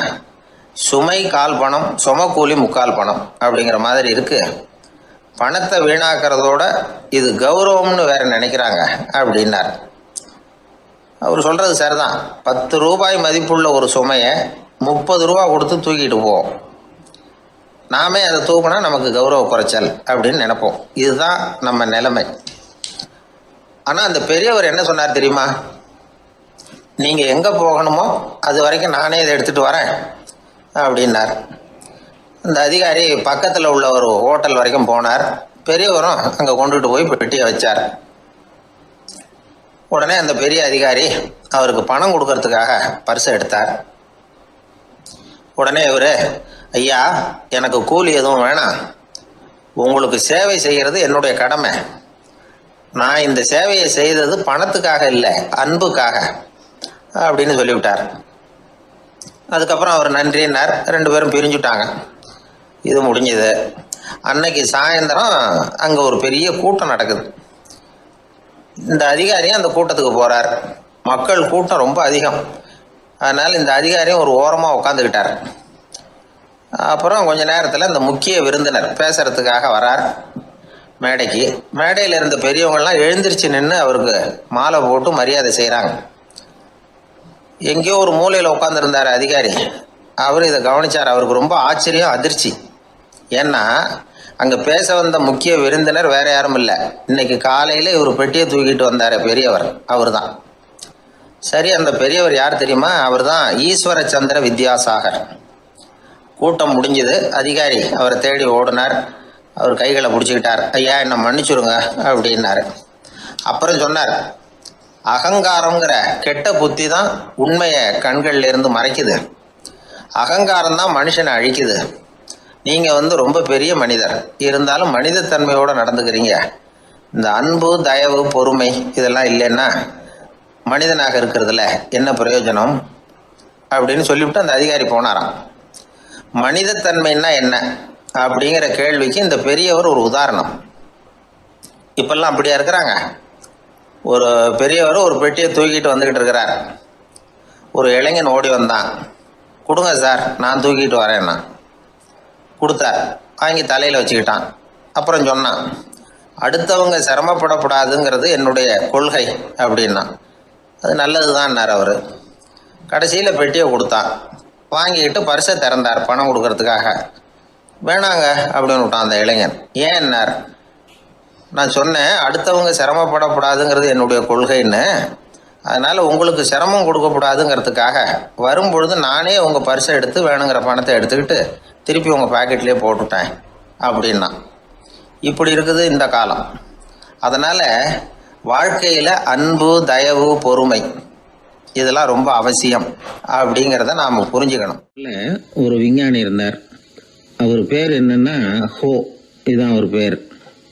சுமை கால் பணம், சுமக்கூலி முக்கால் பணம் அப்படிங்கிற மாதிரி இருக்கு. பணத்தை வீணாக்கிறதோட இது கௌரவம்னு வேற நினைக்கிறாங்க அப்படின்னார். அவர் சொல்றது சரிதான். 10 ரூபாய் மதிப்புள்ள ஒரு சுமையை 30 ரூபா கொடுத்து தூக்கிட்டு போவோம். நாமே அதை தூக்கினா நமக்கு கௌரவ குறைச்சல் அப்படின்னு நினைப்போம். இதுதான் நம்ம நிலைமை. ஆனால் அந்த பெரியவர் என்ன சொன்னார் தெரியுமா? நீங்கள் எங்கே போகணுமோ அது வரைக்கும் நானே இதை எடுத்துகிட்டு வரேன் அப்படின்னார். அந்த அதிகாரி பக்கத்தில் உள்ள ஒரு ஹோட்டல் வரைக்கும் போனார். பெரியவரும் அங்கே கொண்டுட்டு போய் பெட்டியை வச்சார். உடனே அந்த பெரிய அதிகாரி அவருக்கு பணம் கொடுக்கறதுக்காக பர்ஸை எடுத்தார். உடனே இவர், ஐயா எனக்கு கூலி எதுவும் வேணாம், உங்களுக்கு சேவை செய்கிறது என்னுடைய கடமை. நான் இந்த சேவையை செய்தது பணத்துக்காக இல்லை, அன்புக்காக அப்படின்னு சொல்லிவிட்டார். அதுக்கப்புறம் அவர் நன்றின்னார். 2 பேரும் பிரிஞ்சுட்டாங்க. இது முடிஞ்சது. அன்னைக்கு சாயந்தரம் அங்கே ஒரு பெரிய கூட்டம் நடக்குது. இந்த அதிகாரியும் அந்த கூட்டத்துக்கு போகிறார். மக்கள் கூட்டம் ரொம்ப அதிகம். அதனால் இந்த அதிகாரியும் ஒரு ஓரமாக உட்காந்துக்கிட்டார். அப்புறம் கொஞ்ச நேரத்தில் இந்த முக்கிய விருந்தினர் பேசுறதுக்காக வரார் மேடைக்கு. மேடையில் இருந்த பெரியவங்கள்லாம் எழுந்திரிச்சு நின்று அவருக்கு மாலை போட்டு மரியாதை செய்கிறாங்க. எங்கேயோ ஒரு மூலையில் உட்காந்துருந்தார் அதிகாரி. அவர் இதை கவனித்தார். அவருக்கு ரொம்ப ஆச்சரியம், அதிர்ச்சி. ஏன்னா அங்கே பேச வந்த முக்கிய விருந்தினர் வேற யாரும் இல்லை, இன்னைக்கு காலையில் இவர் பெட்டியை தூக்கிட்டு வந்தார் பெரியவர், அவர் தான். சரி, அந்த பெரியவர் யார் தெரியுமா? அவர் தான் ஈஸ்வர சந்திர வித்யாசாகர். கூட்டம் முடிஞ்சது. அதிகாரி அவரை தேடி ஓடினார். அவர் கைகளை பிடிச்சிக்கிட்டார். ஐயா என்னை மன்னிச்சுடுங்க அப்படின்னாரு. அப்புறம் சொன்னார், அகங்காரங்கிற கெட்ட புத்தி தான் உண்மையை கண்கள்ல இருந்து மறைக்குது. அகங்காரம் தான் மனுஷனை அழிக்குது. நீங்கள் ரொம்ப பெரிய மனிதர், இருந்தாலும் மனிதத்தன்மையோடு நடந்துக்கிறீங்க. இந்த அன்பு, தயவு, பொறுமை இதெல்லாம் இல்லைன்னா மனிதனாக இருக்கிறதுல என்ன பிரயோஜனம் அப்படின்னு சொல்லிவிட்டு அந்த அதிகாரி போனாராம். மனிதத்தன்மைன்னா என்ன அப்படிங்கிற கேள்விக்கு இந்த பெரியவர் ஒரு உதாரணம். இப்பெல்லாம் அப்படியா இருக்கிறாங்க? ஒரு பெரியவர் ஒரு பெட்டியை தூக்கிட்டு வந்துக்கிட்டு இருக்கிறார். ஒரு இளைஞன் ஓடி வந்தான். கொடுங்க சார், நான் தூக்கிட்டு வரேன்னா. கொடுத்தார். வாங்கி தலையில் வச்சுக்கிட்டான். அப்புறம் சொன்னான், அடுத்தவங்க சிரமப்படக்கூடாதுங்கிறது என்னுடைய கொள்கை அப்படின்னா. அது நல்லது தான்னார் அவர். கடைசியில் பெட்டியை கொடுத்தான். வாங்கிக்கிட்டு பர்ஸை திறந்தார் பணம் கொடுக்கறதுக்காக. வேணாங்க அப்படின்னு விட்டான் அந்த இளைஞன். ஏன்னார், நான் சொன்னேன் அடுத்தவங்க சிரமப்படக்கூடாதுங்கிறது என்னுடைய கொள்கைன்னு. அதனால் உங்களுக்கு சிரமம் கொடுக்கக்கூடாதுங்கிறதுக்காக வரும்பொழுது நானே உங்கள் பர்ஸை எடுத்து வேணுங்கிற பணத்தை எடுத்துக்கிட்டு திருப்பி உங்கள் பாக்கெட்லேயே போட்டுட்டேன் அப்படின்னா. இப்படி இருக்குது இந்த காலம். அதனால் வாழ்க்கையில் அன்பு, தயவு, பொறுமை இதெல்லாம் ரொம்ப அவசியம் அப்படிங்கிறத நாம் புரிஞ்சுக்கணும். ஒரு விஞ்ஞானி இருந்தார். அவர் பேர் என்னன்னா ஹோ, இதுதான் அவர் பேர்.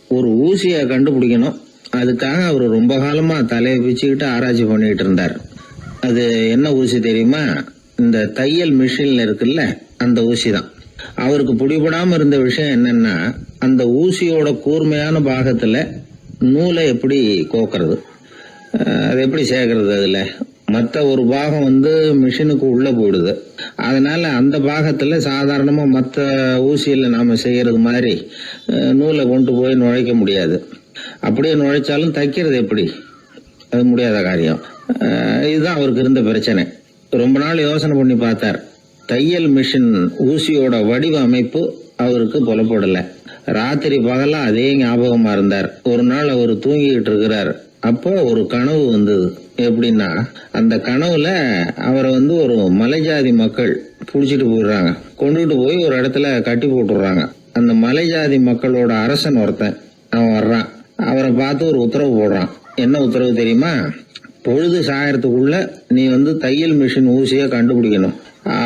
ஒரு ஊசியை கண்டுபிடிக்கணும், அதுக்காக அவர் ரொம்ப காலமாக தலையை பிச்சுக்கிட்டு ஆராய்ச்சி பண்ணிகிட்டு இருந்தார். அது என்ன ஊசி தெரியுமா? இந்த தையல் மிஷினில் இருக்குல்ல, அந்த ஊசி தான். அவருக்கு பிடிபடாமல் இருந்த விஷயம் என்னன்னா, அந்த ஊசியோட கூர்மையான பாகத்தில் நூலை எப்படி கோக்கிறது, அது எப்படி சேர்க்கறது. அதில் மற்ற ஒரு பாகம் மிஷினுக்கு உள்ளே போயிடுது. அதனால் அந்த பாகத்தில் சாதாரணமாக மற்ற ஊசியில் நாம் செய்கிறது மாதிரி நூலை கொண்டு போய் நுழைக்க முடியாது. அப்படியே நுழைச்சாலும் தைக்கிறது எப்படி, அது முடியாத காரியம். இதுதான் அவருக்கு இருந்த பிரச்சனை. ரொம்ப நாள் யோசனை பண்ணி பார்த்தார். தையல் மிஷின் ஊசியோட வடிவ அமைப்பு அவருக்கு புலப்படலை. ராத்திரி பகலாக அதே ஞாபகமாக இருந்தார். ஒரு நாள் அவர் தூங்கிக்கிட்டு இருக்கிறார். அப்போ ஒரு கனவு வந்தது. எப்படின்னா, அந்த கனவுல அவரை ஒரு மலைஜாதி மக்கள் பிடிச்சிட்டு போயிடுறாங்க. கொண்டுகிட்டு போய் ஒரு இடத்துல கட்டி போட்டுடுறாங்க. அந்த மலைஜாதி மக்களோட அரசன் ஒருத்தன் அவன் வர்றான். அவரை பார்த்து ஒரு உத்தரவு போடுறான். என்ன உத்தரவு தெரியுமா? பொழுது சாயறதுக்குள்ள நீ தையல் மிஷின் ஊசியை கண்டுபிடிக்கணும்.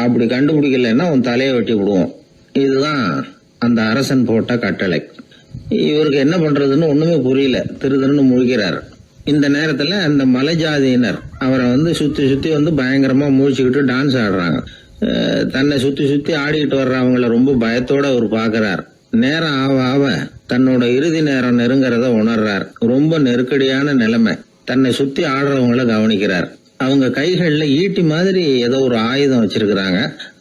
அப்படி கண்டுபிடிக்கலன்னா உன் தலையை வெட்டி விடுவோம். இதுதான் அந்த அரசன் போட்ட கட்டளை. இவருக்கு என்ன பண்றதுன்னு ஒண்ணுமே புரியல. திருதுன்னு முழிக்கிறார். இந்த நேரத்துல அந்த மலை ஜாதியினர் அவரை சுத்தி சுத்தி பயங்கரமா முழிச்சுக்கிட்டு டான்ஸ் ஆடுறாங்க. தன்னை சுத்தி சுத்தி ஆடிக்கிட்டு வர்றவங்கள ரொம்ப பயத்தோட அவர் பாக்குறார். நேரம் ஆவ ஆவ தன்னோட இறுதி நேரம் நெருங்கிறத உணர்றார். ரொம்ப நெருக்கடியான நிலைமை. தன்னை சுத்தி ஆடுறவங்கள கவனிக்கிறார். அவங்க கைகள்ல ஈட்டி மாதிரி ஏதோ ஒரு ஆயுதம் வச்சிருக்கிறாங்க.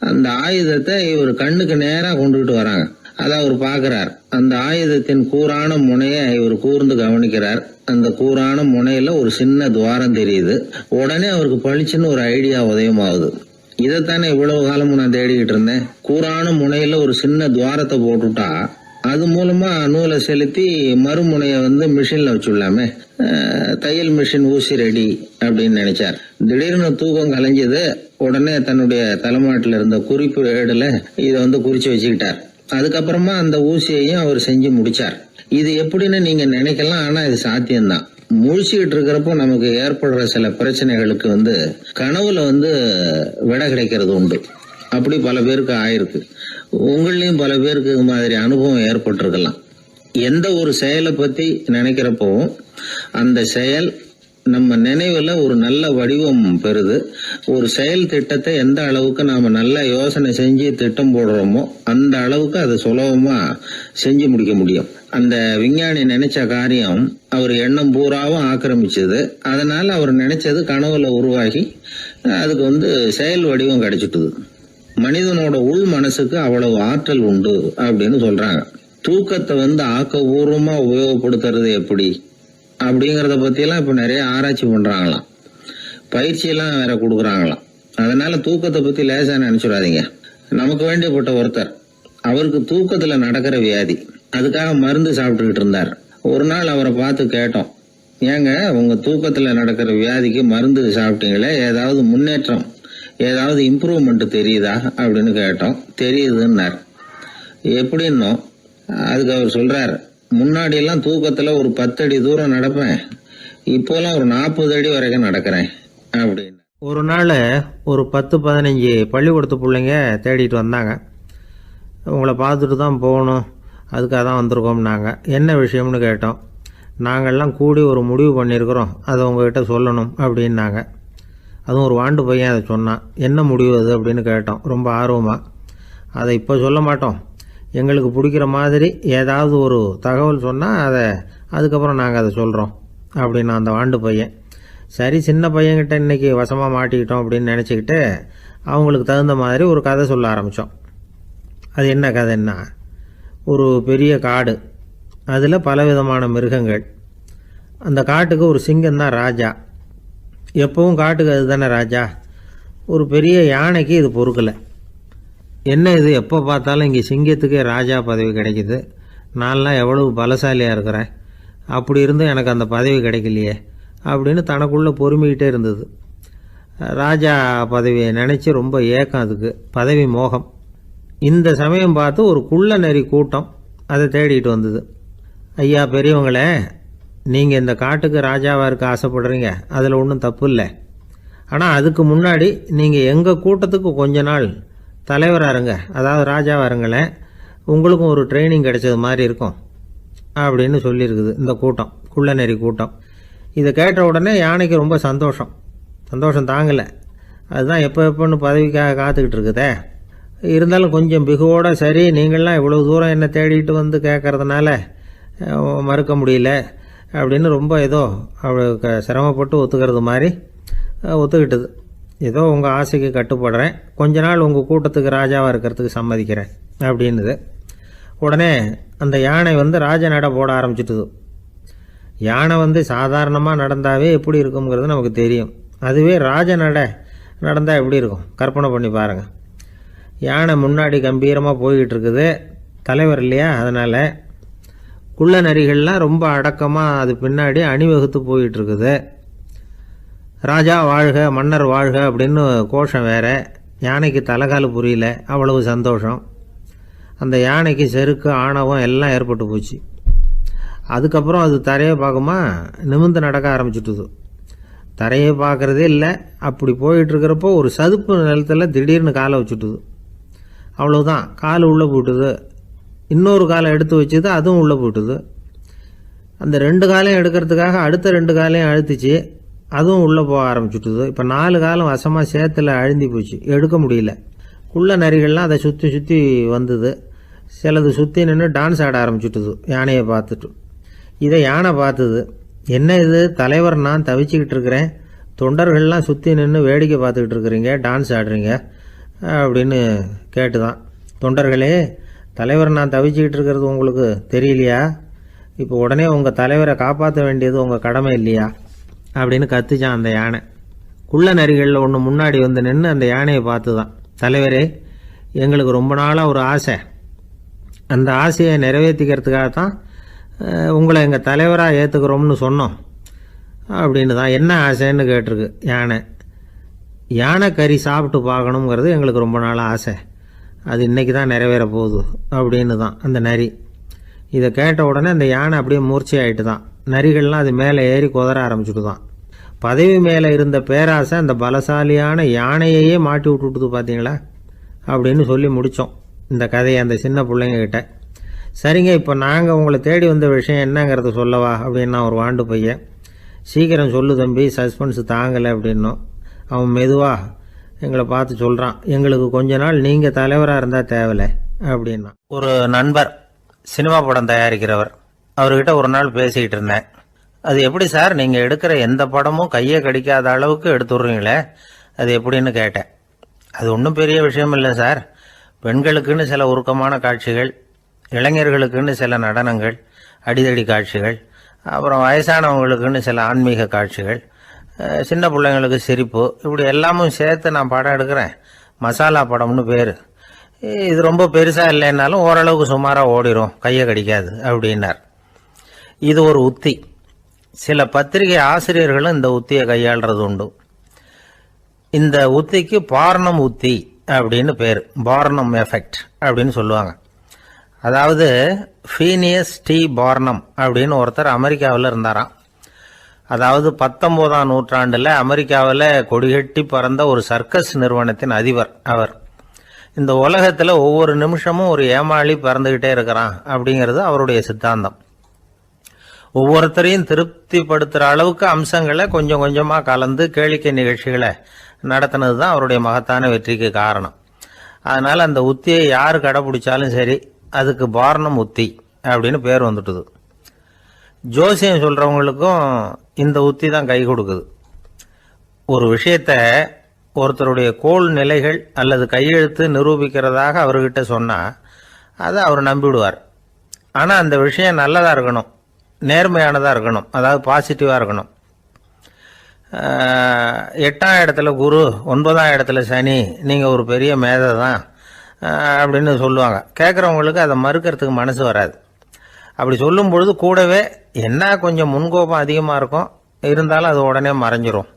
அந்த ஆயுதத்தை இவர் கண்ணுக்கு நேரா கொண்டுகிட்டு வராங்க. அதை அவர் பாக்குறார். அந்த ஆயுதத்தின் கூரான முனையை இவர் கூர்ந்து கவனிக்கிறார். அந்த கூரான முனையில ஒரு சின்ன துவாரம் தெரியுது. உடனே அவருக்கு பளிச்சுன்னு ஒரு ஐடியா உதயமாகுது. இதைத்தானே இவ்வளவு காலமும் நான் தேடிக்கிட்டு இருந்தேன். கூரான முனையில ஒரு சின்ன துவாரத்தை போட்டுட்டா அது மூலமா நூலை செலுத்தி மறுமுனையை மிஷின்ல வச்சுடலாமே. தையல் மிஷின் ஊசி ரெடி அப்படின்னு நினைச்சார். திடீர்னு தூக்கம் கலைஞ்சது. உடனே தன்னுடைய தலைமாட்டில் இருந்த குறிப்பு ஏடுல இதை குறிச்சு வச்சுக்கிட்டார். அதுக்கப்புறமா அந்த ஊசியையும் அவர் செஞ்சு முடிச்சார். இது எப்படின்னு நீங்க நினைக்கலாம், ஆனா இது சாத்தியம்தான். முழிச்சுக்கிட்டு இருக்கிறப்போ நமக்கு ஏற்படுற சில பிரச்சனைகளுக்கு கனவுல விடை கிடைக்கிறது உண்டு. அப்படி பல பேருக்கு ஆயிருக்கு. உங்களையும் பல பேருக்கு இது மாதிரி அனுபவம் ஏற்பட்டிருக்கலாம். எந்த ஒரு செயலை பத்தி நினைக்கிறப்போ அந்த செயல் நம்ம நினைவுல ஒரு நல்ல வடிவம் பெறுது. ஒரு செயல் திட்டத்தை எந்த அளவுக்கு நாம நல்ல யோசனை செஞ்சு திட்டம் போடுறோமோ அந்த அளவுக்கு அதை சுலபமா செஞ்சு முடிக்க முடியும். அந்த விஞ்ஞானி நினைச்ச காரியம் அவர் எண்ணம் பூராவும் ஆக்கிரமிச்சது. அதனால அவர் நினைச்சது கனவுல உருவாகி அதுக்கு செயல் வடிவம் கிடைச்சிட்டுது. மனிதனோட உள் மனசுக்கு அவ்வளவு ஆற்றல் உண்டு அப்படின்னு சொல்றாங்க. தூக்கத்தை ஆக்கபூர்வமா உபயோகப்படுத்துறது எப்படி அப்படிங்கறத பத்தி எல்லாம் இப்ப நிறைய ஆராய்ச்சி பண்றாங்களாம். பயிற்சி எல்லாம் வேற கொடுக்குறாங்களாம். அதனால தூக்கத்தை பத்தி லேசா நினைச்சுடாதீங்க. நமக்கு வேண்டியப்பட்ட ஒருத்தர், அவருக்கு தூக்கத்துல நடக்கிற வியாதி, அதுக்காக மருந்து சாப்பிட்டுக்கிட்டு இருந்தார். ஒரு நாள் அவரை பார்த்து கேட்டோம், ஏங்க உங்க தூக்கத்துல நடக்கிற வியாதிக்கு மருந்து சாப்பிட்டீங்களே, ஏதாவது முன்னேற்றம், ஏதாவது இம்ப்ரூவ்மெண்ட் தெரியுதா அப்படின்னு கேட்டோம். தெரியுதுன்னார். எப்படின்னோ, அதுக்கு அவர் சொல்றார், முன்னாடி எல்லாம் தூக்கத்துல ஒரு 10 அடி தூரம் நடப்பேன், இப்போலாம் ஒரு 40 அடி வரைக்கும் நடக்கிறேன் அப்படின்னு. ஒரு நாள் ஒரு 10-15 பள்ளிக்கூடத்து பிள்ளைங்க தேடிட்டு வந்தாங்க. உங்களை பார்த்துட்டு தான் போகணும், அதுக்காக தான் வந்திருக்கோம்னாங்க. என்ன விஷயம்னு கேட்டோம். நாங்கள்லாம் கூடி ஒரு முடிவு பண்ணியிருக்கிறோம், அதை உங்ககிட்ட சொல்லணும் அப்படின்னாங்க. அதுவும் ஒரு வாண்டு பையன் அதை சொன்னான். என்ன முடிவு அது அப்படின்னு கேட்டோம் ரொம்ப ஆர்வமாக. அதை இப்போ சொல்ல மாட்டோம், எங்களுக்கு பிடிக்கிற மாதிரி ஏதாவது ஒரு தகவல் சொன்னால் அதுக்கப்புறம் நாங்கள் அதை சொல்கிறோம் அப்படின்னா அந்த வாண்டு பையன். சரி, சின்ன பையன்கிட்ட இன்றைக்கி வசமாக மாட்டிக்கிட்டோம் அப்படின்னு நினச்சிக்கிட்டு அவங்களுக்கு தகுந்த மாதிரி ஒரு கதை சொல்ல ஆரம்பித்தோம். அது என்ன கதைன்னா, ஒரு பெரிய காடு, அதில் பலவிதமான மிருகங்கள். அந்த காட்டுக்கு ஒரு சிங்கம் தான் ராஜா. எப்பவும் காட்டுக்கு அது தானே ராஜா. ஒரு பெரிய யானைக்கு இது பொறுக்கலை. என்ன இது, எப்போ பார்த்தாலும் இங்கே சிங்கத்துக்கே ராஜா பதவி கிடைக்குது, நான்லாம் எவ்வளவு பலசாலியாக இருக்கிறேன், அப்படி இருந்தும் எனக்கு அந்த பதவி கிடைக்கலையே அப்படின்னு தனக்குள்ளே பொறுமிக்கிட்டே இருந்தது. ராஜா பதவியை நினச்சி ரொம்ப ஏக்கம், அதுக்கு பதவி மோகம். இந்த சமயம் பார்த்து ஒரு குள்ள நெறி கூட்டம் அதை தேடிட்டு வந்தது. ஐயா பெரியவங்களே, நீங்கள் இந்த காட்டுக்கு ராஜாவாக இருக்க ஆசைப்படுறீங்க, அதில் ஒன்றும் தப்பு இல்லை. ஆனால் அதுக்கு முன்னாடி நீங்கள் எங்கள் கூட்டத்துக்கு கொஞ்ச நாள் தலைவராக இருங்க, அதாவது ராஜாவாக இருங்களேன், உங்களுக்கும் ஒரு ட்ரைனிங் கிடைச்சது மாதிரி இருக்கும் அப்படின்னு சொல்லியிருக்குது இந்த கூட்டம், குள்ள நெறி கூட்டம். இதை கேட்ட உடனே யானைக்கு ரொம்ப சந்தோஷம் தாங்கலை. அதுதான் எப்போன்னு பதவிக்காக காத்துக்கிட்டு இருக்குதே. இருந்தாலும் கொஞ்சம் பிகுவோட, சரி நீங்கள்லாம் இவ்வளோ தூரம் என்னை தேடிட்டு வந்து கேட்கறதுனால மறுக்க முடியல அப்படின்னு ரொம்ப ஏதோ அவளுக்கு சிரமப்பட்டு ஒத்துக்கிறது மாதிரி ஒத்துக்கிட்டது. ஏதோ உங்கள் ஆசைக்கு கட்டுப்படுறேன், கொஞ்ச நாள் உங்கள் கூட்டத்துக்கு ராஜாவாக இருக்கிறதுக்கு சம்மதிக்கிறேன் அப்படின்னுது. உடனே அந்த யானை ராஜ நட போட ஆரம்பிச்சிட்டுது. யானை சாதாரணமாக நடந்தாவே எப்படி இருக்குங்கிறது நமக்கு தெரியும். அதுவே ராஜ நடந்தால் எப்படி இருக்கும் கற்பனை பண்ணி பாருங்கள். யானை முன்னாடி கம்பீரமாக போய்கிட்டு இருக்குது, தலைவர் இல்லையா, அதனால் குள்ள நரிகள்லாம் ரொம்ப அடக்கமாக அது பின்னாடி அணிவகுத்து போயிட்டு இருக்குது. ராஜா வாழ்க, மன்னர் வாழ்க அப்படின்னு கோஷம் வேற. யானைக்கு தலைகால் புரியல, அவ்வளவு சந்தோஷம். அந்த யானைக்கு செருக்கு, ஆணவம் எல்லாம் ஏற்பட்டு போச்சு. அதுக்கப்புறம் அது தரையை பார்க்குமா, நிமிர்ந்து நடக்க ஆரம்பிச்சுட்டுது. தரையை பார்க்குறதே இல்லை. அப்படி போயிட்டுருக்கிறப்போ ஒரு சதுப்பு நிலத்தில் திடீர்னு காலை வச்சுட்டுது. அவ்வளோதான், கால் உள்ளே போட்டுது. இன்னொரு காலை எடுத்து வச்சுது, அதுவும் உள்ளே போட்டுது. அந்த 2 காலையும் எடுக்கிறதுக்காக அடுத்த 2 காலையும் அழுத்துச்சு, அதுவும் உள்ளே போக ஆரம்பிச்சுட்டுது. இப்போ 4 காலம் வசமாக சேத்துல அழுந்தி போச்சு, எடுக்க முடியல. குள்ள நரிகள்லாம் அதை சுற்றி சுற்றி வந்தது. சிலது சுற்றி நின்று டான்ஸ் ஆட ஆரம்பிச்சுட்டுது யானையை பார்த்துட்டு. இதை யானை பார்த்தது. என்ன இது, தலைவர் நான் தவிச்சிக்கிட்டு இருக்கிறேன், தொண்டர்கள்லாம் சுற்றி நின்று வேடிக்கை பார்த்துக்கிட்டு இருக்கிறீங்க, டான்ஸ் ஆடுறீங்க அப்படின்னு கேட்டுதான். தொண்டர்களே, தலைவர் நான் தவிச்சிக்கிட்டு இருக்கிறது உங்களுக்கு தெரியலையா? இப்போ உடனே உங்கள் தலைவரை காப்பாற்ற வேண்டியது உங்கள் கடமை இல்லையா அப்படின்னு கத்துச்சான் அந்த யானை. குள்ள நரிகளில் ஒன்று முன்னாடி நின்று அந்த யானையை பார்த்து தான், தலைவரே, எங்களுக்கு ரொம்ப நாளாக ஒரு ஆசை, அந்த ஆசையை நிறைவேற்றிக்கிறதுக்காக தான் உங்களை எங்கள் தலைவராக ஏற்றுக்கிறோம்னு சொன்னோம் அப்படின்னு தான். என்ன ஆசைன்னு கேட்டிருக்கு யானை. யானை கறி சாப்பிட்டு பார்க்கணுங்கிறது எங்களுக்கு ரொம்ப நாளாக ஆசை, அது இன்றைக்கி தான் நிறைவேற போகுது அப்படின்னு தான் அந்த நரி. இதை கேட்ட உடனே அந்த யானை அப்படியே மூர்ச்சி ஆகிட்டு தான். நரிகள்லாம் அது மேலே ஏறி குதற ஆரம்பிச்சுட்டு தான். பதவி மேலே இருந்த பேராசை அந்த பலசாலியான யானையையே மாட்டி விட்டுட்டுது பார்த்தீங்களா அப்படின்னு சொல்லி முடித்தோம் இந்த கதையை அந்த சின்ன பிள்ளைங்கக்கிட்ட. சரிங்க, இப்போ நாங்கள் உங்களை தேடி வந்த விஷயம் என்னங்கிறத சொல்லவா அப்படின்னா ஒரு வாண்டு பையன். சீக்கிரம் சொல்லு தம்பி, சஸ்பென்ஸ் தாங்கலை அப்படின்னோம். அவன் மெதுவாக எங்களை பார்த்து சொல்கிறான், எங்களுக்கு கொஞ்ச நாள் நீங்கள் தலைவராக இருந்தால் தேவலை அப்படின்னா. ஒரு நண்பர் சினிமா படம் தயாரிக்கிறவர், அவர்கிட்ட ஒரு நாள் பேசிக்கிட்டு இருந்தேன். அது எப்படி சார், நீங்கள் எடுக்கிற எந்த படமும் கையை கடிக்காத அளவுக்கு எடுத்துடுறீங்களே, அது எப்படின்னு கேட்டேன். அது ஒன்றும் பெரிய விஷயம் இல்லை சார், பெண்களுக்குன்னு சில உருக்கமான காட்சிகள், இளைஞர்களுக்குன்னு சில நடனங்கள், அடிதடி காட்சிகள், அப்புறம் வயசானவங்களுக்குன்னு சில ஆன்மீக காட்சிகள், சின்ன பிள்ளைங்களுக்கு சிரிப்பு, இப்படி எல்லாமும் சேர்த்து நான் படம் எடுக்கிறேன். மசாலா படம்னு பேர். இது ரொம்ப பெருசாக இல்லைன்னாலும் ஓரளவுக்கு சுமாராக ஓடிடும், கையை கடிக்காது அப்படின்னார். இது ஒரு உத்தி. சில பத்திரிகை ஆசிரியர்களும் இந்த உத்தியை கையாளுறது உண்டு. இந்த உத்திக்கு பார்னம் உத்தி அப்படின்னு பேர், பார்னம் எஃபெக்ட் அப்படின்னு சொல்லுவாங்க. அதாவது ஃபீனியஸ் டி பார்னம் அப்படின்னு ஒருத்தர் அமெரிக்காவில் இருந்தாராம். அதாவது 19ஆம் நூற்றாண்டில் அமெரிக்காவில் கொடிகட்டி பறந்த ஒரு சர்க்கஸ் நிறுவனத்தின் அதிபர் அவர். இந்த உலகத்தில் ஒவ்வொரு நிமிஷமும் ஒரு ஏமாளி பறந்துகிட்டே இருக்கிறான் அப்படிங்கிறது அவருடைய சித்தாந்தம். ஒவ்வொருத்தரையும் திருப்திப்படுத்துகிற அளவுக்கு அம்சங்களை கொஞ்சம் கொஞ்சமாக கலந்து கேளிக்கை நிகழ்ச்சிகளை நடத்தினது தான் அவருடைய மகத்தான வெற்றிக்கு காரணம். அதனால் அந்த உத்தியை யார் கடைப்பிடிச்சாலும் சரி, அதுக்கு பார்னம் உத்தி அப்படின்னு பேர் வந்துட்டுது. ஜோசியம் சொல்கிறவங்களுக்கும் இந்த உத்தி தான் கை கொடுக்குது. ஒரு விஷயத்தை ஒருத்தருடைய கோள் நிலைகள் அல்லது கையெழுத்து நிரூபிக்கிறதாக அவர்கிட்ட சொன்னால் அதை அவர் நம்பிவிடுவார். ஆனால் அந்த விஷயம் நல்லதாக இருக்கணும், நேர்மையானதாக இருக்கணும், அதாவது பாசிட்டிவாக இருக்கணும். 8ஆம் இடத்துல குரு, 9ஆம் இடத்துல சனி, நீங்கள் ஒரு பெரிய மேதை தான் அப்படின்னு சொல்லுவாங்க. கேட்குறவங்களுக்கு அதை மறுக்கிறதுக்கு மனசு வராது. அப்படி சொல்லும் பொழுது கூடவே என்ன கொஞ்சம் முன்கோபம் அதிகமாக இருக்கும், இருந்தாலும் அது உடனே மறைஞ்சிரும்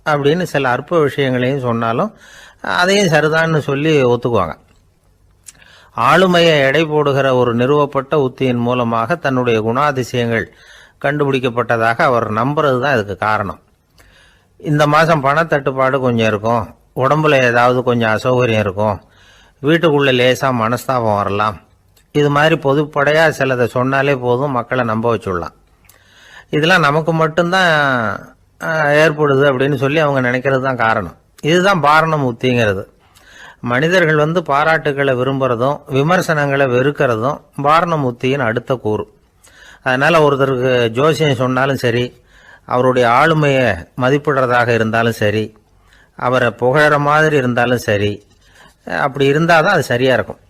அப்படின்னு சில அற்ப விஷயங்களையும் சொன்னாலும் அதையும் சரிதான்னு சொல்லி ஒத்துக்குவாங்க. ஆளுமையை எடை போடுகிற ஒரு நிறுவப்பட்ட உத்தியின் மூலமாக தன்னுடைய குணாதிசயங்கள் கண்டுபிடிக்கப்பட்டதாக அவர் நம்புறது தான் இதுக்கு காரணம். இந்த மாதம் பணத்தட்டுப்பாடு கொஞ்சம் இருக்கும், உடம்புல ஏதாவது கொஞ்சம் அசௌகரியம் இருக்கும், வீட்டுக்குள்ளே லேசாக மனஸ்தாபம் வரலாம், இது மாதிரி பொதுப்படையாக சிலதை சொன்னாலே போதும், மக்களை நம்ப வச்சுடலாம். இதெல்லாம் நமக்கு மட்டும்தான் ஏற்படுது அப்படின்னு சொல்லி அவங்க நினைக்கிறது தான் காரணம். இதுதான் பார்னம் உத்திங்கிறது. மனிதர்கள் பாராட்டுக்களை விரும்புகிறதும் விமர்சனங்களை வெறுக்கிறதும் பார்னம் உத்தியின் அடுத்த கூறு. அதனால் ஒருத்தருக்கு ஜோசியம் சொன்னாலும் சரி, அவருடைய ஆளுமையை மதிப்பிடுறதாக இருந்தாலும் சரி, அவரை புகழற மாதிரி இருந்தாலும் சரி, அப்படி இருந்தால் தான் அது சரியாக இருக்கும்.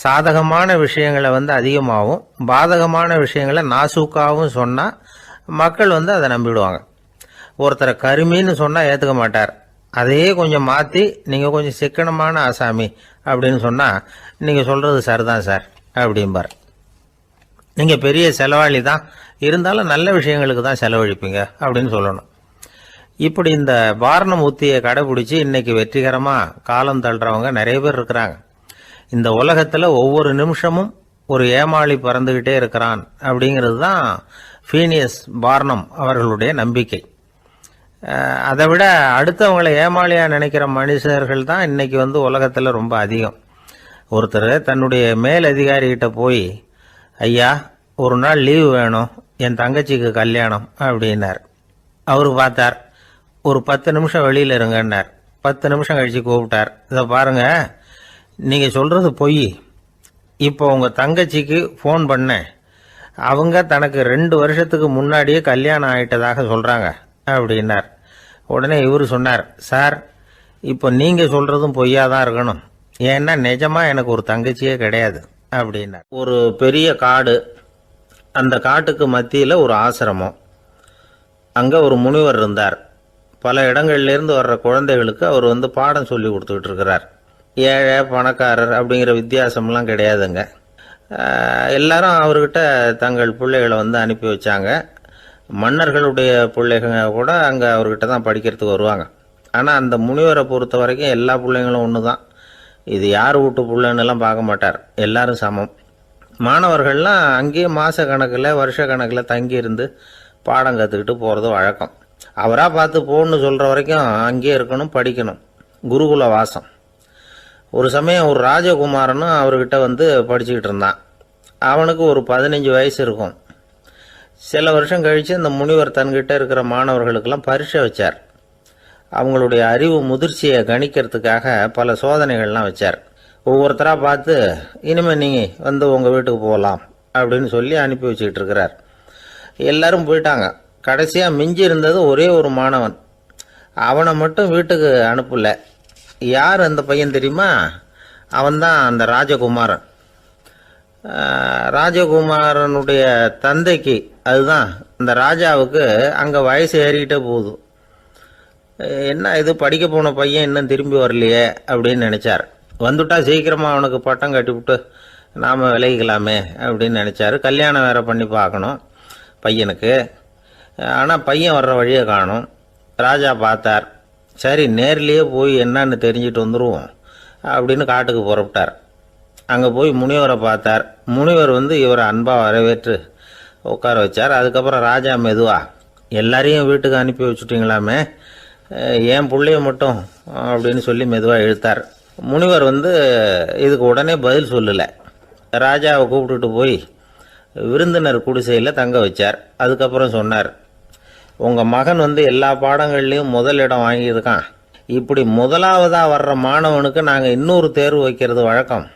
சாதகமான விஷயங்களை அதிகமாகவும் பாதகமான விஷயங்களை நாசூக்காகவும் சொன்னால் மக்கள் அதை நம்பிடுவாங்க. ஒருத்தரை கருமின்னு சொன்னால் ஏற்றுக்க மாட்டார். அதையே கொஞ்சம் மாற்றி நீங்கள் கொஞ்சம் சிக்கனமான ஆசாமி அப்படின்னு சொன்னால் நீங்கள் சொல்கிறது சரிதான் சார் அப்படிம்பார். நீங்கள் பெரிய செலவாளி தான், இருந்தாலும் நல்ல விஷயங்களுக்கு தான் செலவழிப்பீங்க அப்படின்னு சொல்லணும். இப்படி இந்த பார்னம் உத்தியை கடைபிடிச்சி இன்னைக்கு வெற்றிகரமாக காலம் தள்ளுறவங்க நிறைய பேர் இருக்கிறாங்க. இந்த உலகத்தில் ஒவ்வொரு நிமிஷமும் ஒரு ஏமாளி பறந்துக்கிட்டே இருக்கிறான் அப்படிங்கிறது தான் ஃபீனியஸ் பார்னம் அவர்களுடைய நம்பிக்கை. அதை விட அடுத்தவங்களை ஏமாளியாக நினைக்கிற மனுஷர்கள் தான் இன்னைக்கு உலகத்தில் ரொம்ப அதிகம். ஒருத்தர் தன்னுடைய மேல் அதிகாரிகிட்ட போய், ஐயா ஒரு நாள் லீவு வேணும், என் தங்கச்சிக்கு கல்யாணம் அப்படின்னார். அவரு பார்த்தார், ஒரு 10 நிமிஷம் வெளியில் இருங்கன்னார். 10 நிமிஷம் கழித்து கூப்பிட்டார், இதை பாருங்க, நீங்கள் சொல்கிறது பொய், இப்போ உங்கள் தங்கச்சிக்கு ஃபோன் பண்ணேன், அவங்க தனக்கு 2 வருஷத்துக்கு முன்னாடியே கல்யாணம் ஆகிட்டதாக சொல்கிறாங்க அப்படின்னார். உடனே இவர் சொன்னார், சார் இப்போ நீங்கள் சொல்கிறதும் பொய்யாக தான் இருக்கணும், ஏன்னா நிஜமாக எனக்கு ஒரு தங்கச்சியே கிடையாது அப்படின்னார். ஒரு பெரிய காடு, அந்த காட்டுக்கு மத்தியில் ஒரு ஆசிரமம், அங்கே ஒரு முனிவர் இருந்தார். பல இடங்கள்லேருந்து வர்ற குழந்தைகளுக்கு அவர் பாடம் சொல்லி கொடுத்துக்கிட்டு இருக்கிறார். ஏழை பணக்காரர் அப்படிங்கிற வித்தியாசம்லாம் கிடையாதுங்க. எல்லாரும் அவர்கிட்ட தங்கள் பிள்ளைகளை அனுப்பி வச்சாங்க. மன்னர்களுடைய பிள்ளைங்க கூட அங்கே அவர்கிட்ட தான் படிக்கிறதுக்கு வருவாங்க. ஆனால் அந்த முனிவரை பொறுத்த வரைக்கும் எல்லா பிள்ளைங்களும் ஒன்று தான். இது யார் வீட்டு பிள்ளைன்னெல்லாம் பார்க்க மாட்டார், எல்லாரும் சமம். மாணவர்கள்லாம் அங்கேயே மாத கணக்கில் வருஷ கணக்கில் தங்கியிருந்து பாடம் கற்றுக்கிட்டு போகிறது வழக்கம். அவராக பார்த்து போன்னு சொல்கிற வரைக்கும் அங்கேயே இருக்கணும், படிக்கணும், குருகுல வாசம். ஒரு சமயம் ஒரு ராஜகுமாரனும் அவர்கிட்ட படிச்சுக்கிட்டு இருந்தான். அவனுக்கு ஒரு 15 வயசு இருக்கும். சில வருஷம் கழித்து அந்த முனிவர் தன்கிட்ட இருக்கிற மாணவர்களுக்கெல்லாம் பரீட்சை வச்சார். அவங்களுடைய அறிவு முதிர்ச்சியை கணிக்கிறதுக்காக பல சோதனைகள்லாம் வச்சார். ஒவ்வொருத்தராக பார்த்து, இனிமேல் நீங்கள் உங்கள் வீட்டுக்கு போகலாம் அப்படின்னு சொல்லி அனுப்பி வச்சுக்கிட்டு இருக்கிறார். எல்லாரும் போயிட்டாங்க. கடைசியாக மிஞ்சி இருந்தது ஒரே ஒரு மாணவன். அவனை மட்டும் வீட்டுக்கு அனுப்பலை. யார் அந்த பையன் தெரியுமா? அவன்தான் அந்த ராஜகுமாரன். ராஜகுமாரனுடைய தந்தைக்கு, அதுதான் அந்த ராஜாவுக்கு, அங்கே வயசு ஏறிக்கிட்டே போகுது. என்ன இது, படிக்க போன பையன் இன்னும் திரும்பி வரலையே அப்படின்னு நினச்சார். வந்துட்டா சீக்கிரமாக அவனுக்கு பட்டம் கட்டிவிட்டு நாம் விலகிக்கலாமே அப்படின்னு நினச்சார். கல்யாணம் வேற பண்ணி பார்க்கணும் பையனுக்கு. ஆனால் பையன் வர்ற வழியை காணும். ராஜா பார்த்தார், சரி நேர்லேயே போய் என்னன்னு தெரிஞ்சிட்டு வந்துடுவோம் அப்படின்னு காட்டுக்கு புறப்பட்டார். அங்கே போய் முனிவரை பார்த்தார். முனிவர் இவரை அன்பாக வரவேற்று உட்கார வச்சார். அதுக்கப்புறம் ராஜா மெதுவா, எல்லாரையும் வீட்டுக்கு அனுப்பி வச்சுட்டிங்களாமே, ஏன் பிள்ளைய மட்டும் அப்படின்னு சொல்லி மெதுவாக இழுத்தார். முனிவர் இதுக்கு உடனே பதில் சொல்லலை. ராஜாவை கூப்பிட்டுட்டு போய் விருந்தினர் குடிசையில் தங்க வச்சார். அதுக்கப்புறம் சொன்னார், உங்கள் மகன் எல்லா பாடங்கள்லேயும் முதல் இடம் வாங்கியிருக்கான். இப்படி முதலாவதாக வர்ற மாணவனுக்கு நாங்கள் இன்னொரு தேர்வு வைக்கிறது வழக்கம்.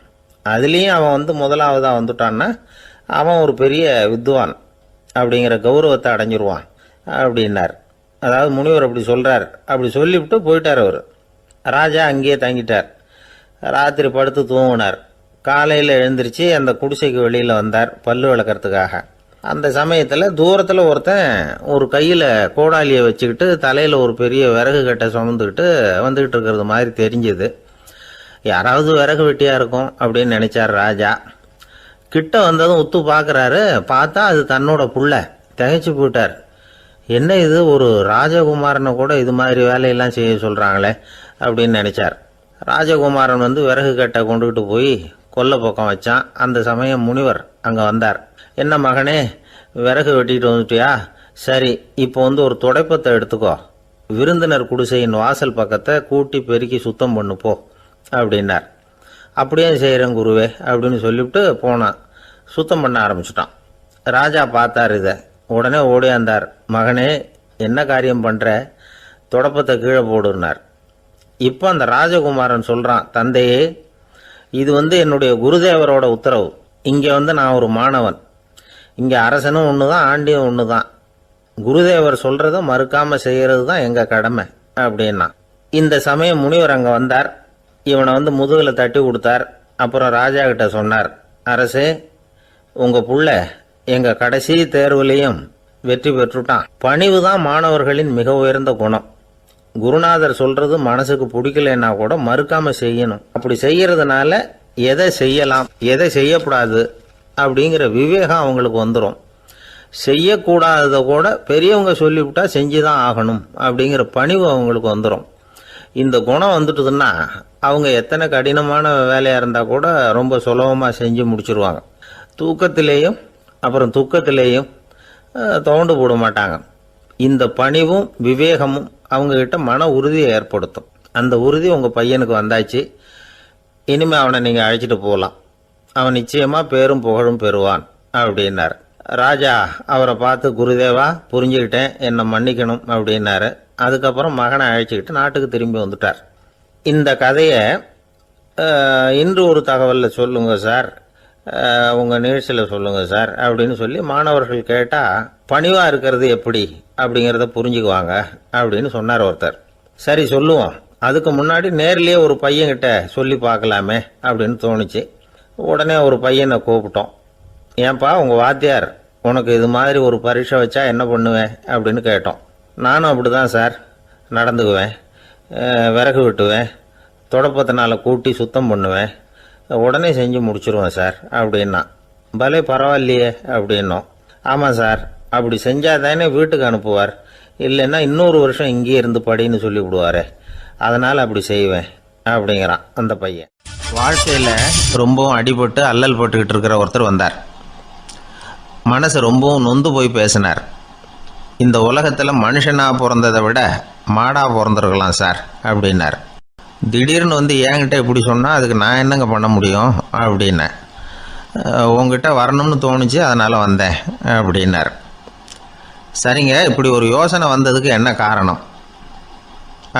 அதுலேயும் அவன் முதலாவதாக வந்துட்டான்னா அவன் ஒரு பெரிய வித்வான் அப்படிங்கிற கௌரவத்தை அடைஞ்சிருவான் அப்படின்னார். அதாவது முனிவர் அப்படி சொல்கிறார். அப்படி சொல்லிவிட்டு போயிட்டார் அவர். ராஜா அங்கேயே தங்கிட்டார். ராத்திரி படுத்து தூங்கினார். காலையில் எழுந்திரிச்சு அந்த குடிசைக்கு வெளியில் வந்தார் பல்லு விளக்கறதுக்காக. அந்த சமயத்தில் தூரத்தில் ஒருத்தன் ஒரு கையில் கோடாலியை வச்சுக்கிட்டு தலையில் ஒரு பெரிய விறகு கட்டை சுமந்துக்கிட்டு வந்துக்கிட்டு இருக்கிறது மாதிரி தெரிஞ்சுது. யாராவது விறகு வெட்டியாக இருக்கும் அப்படின்னு நினச்சார் ராஜா. கிட்ட வந்ததும் உத்து பார்க்குறாரு. பார்த்தா அது தன்னோட புள்ள. திகைச்சு போயிட்டார். என்ன இது, ஒரு ராஜகுமாரனை கூட இது மாதிரி வேலையெல்லாம் செய்ய சொல்கிறாங்களே அப்படின்னு நினச்சார். ராஜகுமாரன் விறகு கட்டை கொண்டுகிட்டு போய் கொல்லை பக்கம் வச்சான். அந்த சமயம் முனிவர் அங்கே வந்தார். என்ன மகனே, விறகு வெட்டிட்டு வந்துட்டியா? சரி, இப்போ ஒரு துடைப்பத்தை எடுத்துக்கோ, விருந்தினர் குடிசையின் வாசல் பக்கத்தை கூட்டி பெருக்கி சுத்தம் பண்ணு போ அப்படின்னார். அப்படியே செய்கிறேன் குருவே அப்படின்னு சொல்லிவிட்டு போனான். சுத்தம் பண்ண ஆரம்பிச்சிட்டான். ராஜா பார்த்தார் இதை. உடனே ஓடியாந்தார். மகனே, என்ன காரியம் பண்ணுற? துடைப்பத்தை கீழே போடுனார். இப்போ அந்த ராஜகுமாரன் சொல்கிறான், தந்தையே, இது என்னுடைய குருதேவரோட உத்தரவு. இங்கே நான் ஒரு மாணவன். இங்கே அரசனும் ஒன்று தான், ஆண்டியும் ஒன்று தான். குருதேவர் சொல்கிறத மறுக்காமல் செய்கிறது தான் எங்கள் கடமை அப்படின்னா. இந்த சமயம் முனிவர் அங்கே வந்தார். இவனை முதுகில் தட்டி கொடுத்தார். அப்புறம் ராஜா கிட்ட சொன்னார், அரசே, உங்கள் புள்ள எங்கள் கடைசி தேர்வுலையும் வெற்றி பெற்றுட்டான். பணிவு தான் மாணவர்களின் மிக உயர்ந்த குணம். குருநாதர் சொல்றது மனசுக்கு பிடிக்கலன்னா கூட மறுக்காம செய்யணும். அப்படி செய்யறதுனால எதை செய்யலாம் எதை செய்யக்கூடாது அப்படிங்கிற விவேகம் அவங்களுக்கு வந்துடும். செய்யக்கூடாததை கூட பெரியவங்க சொல்லிவிட்டா செஞ்சுதான் ஆகணும் அப்படிங்கிற பணிவு அவங்களுக்கு வந்துடும். இந்த குணம் வந்துட்டுதுன்னா அவங்க எத்தனை கடினமான வேலையா இருந்தா கூட ரொம்ப சுலபமாக செஞ்சு முடிச்சிருவாங்க. தூக்கத்திலேயும் அப்புறம் துக்கத்திலேயும் தோண்டு போட மாட்டாங்க. இந்த பணிவும் விவேகமும் அவங்கக்கிட்ட மன உறுதியை ஏற்படுத்தும். அந்த உறுதி உங்கள் பையனுக்கு வந்தாச்சு. இனிமேல் அவனை நீங்கள் அழைச்சிட்டு போகலாம். அவன் நிச்சயமாக பேரும் புகழும் பெறுவான் அப்படின்னார். ராஜா அவரை பார்த்து, குருதேவா, புரிஞ்சுக்கிட்டேன், என்னை மன்னிக்கணும் அப்படின்னாரு. அதுக்கப்புறம் மகனை அழைச்சிக்கிட்டு நாட்டுக்கு திரும்பி வந்துட்டார். இந்த கதையை இன்று ஒரு தகவலில் சொல்லுங்கள் சார், உங்கள் நிகழ்ச்சியில் சொல்லுங்கள் சார் அப்படின்னு சொல்லி மாணவர்கள் கேட்டால் பணிவாக இருக்கிறது எப்படி அப்படிங்கிறத புரிஞ்சுக்குவாங்க அப்படின்னு சொன்னார் ஒருத்தர். சரி சொல்லுவோம், அதுக்கு முன்னாடி நேர்லேயே ஒரு பையன்கிட்ட சொல்லி பார்க்கலாமே அப்படின்னு தோணுச்சு. உடனே ஒரு பையனை கூப்பிட்டோம். ஏன்பா, உங்கள் வாத்தியார் உனக்கு இது மாதிரி ஒரு பரீட்சை வச்சா என்ன பண்ணுவேன் அப்படின்னு கேட்டோம். நானும் அப்படி தான் சார் நடந்துக்குவேன். விறகு வெட்டுவேன், தொடப்பத்தினால கூட்டி சுத்தம் பண்ணுவேன், உடனே செஞ்சு முடிச்சிருவேன் சார் அப்படின்னா. பலே பரவாயில்லையே அப்படின்னோம். ஆமாம் சார், அப்படி செஞ்சால் தானே வீட்டுக்கு அனுப்புவார், இல்லைன்னா இன்னொரு வருஷம் இங்கேயே இருந்து படின்னு சொல்லி விடுவார், அதனால் அப்படி செய்வேன் அப்படிங்கிறான் அந்த பையன். வாழ்க்கையில் ரொம்பவும் அடிபட்டு அல்லல் போட்டுக்கிட்டு இருக்கிற ஒருத்தர் வந்தார். மனசு ரொம்பவும் நொந்து போய் பேசினார். இந்த உலகத்தில் மனுஷனாக பிறந்ததை விட மாடாக பிறந்திருக்கலாம் சார் அப்படின்னார். திடீர்னு என்கிட்ட இப்படி சொன்னால் அதுக்கு நான் என்னங்க பண்ண முடியும் அப்படின்னேன். உங்ககிட்ட வரணும்னு தோணுச்சு, அதனால் வந்தேன் அப்படின்னார். சரிங்க, இப்படி ஒரு யோசனை வந்ததுக்கு என்ன காரணம்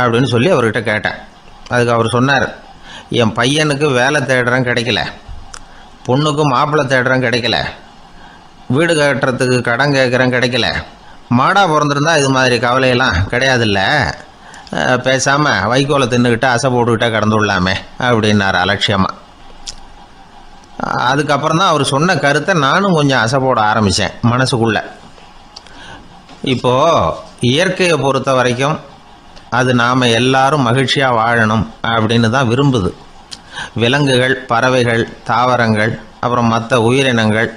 அப்படின்னு சொல்லி அவர்கிட்ட கேட்டேன். அதுக்கு அவர் சொன்னார், என் பையனுக்கு வேலை தேடுறேன் கிடைக்கல, பொண்ணுக்கு மாப்பிள்ளை தேடுறேன் கிடைக்கல, வீடு கட்டுறதுக்கு கடன் கேட்குறேன் கிடைக்கல, மாடாக பிறந்திருந்தா இது மாதிரி கவலையெல்லாம் கிடையாதுல்ல, பேசாமல் வைக்கோலை தின்னுக்கிட்டு அசை போட்டுக்கிட்டே கடந்து விடலாமே அப்படின்னார் அலட்சியமாக. அதுக்கப்புறம் தான் அவர் சொன்ன கருத்தை நானும் கொஞ்சம் அசை போட ஆரம்பித்தேன் மனசுக்குள்ளே. இப்போது இயற்கையை பொறுத்த வரைக்கும் அது நாம் எல்லாரும் மகிழ்ச்சியாக வாழணும் அப்படின்னு தான் விரும்புது. விலங்குகள், பறவைகள், தாவரங்கள், அப்புறம் மற்ற உயிரினங்கள்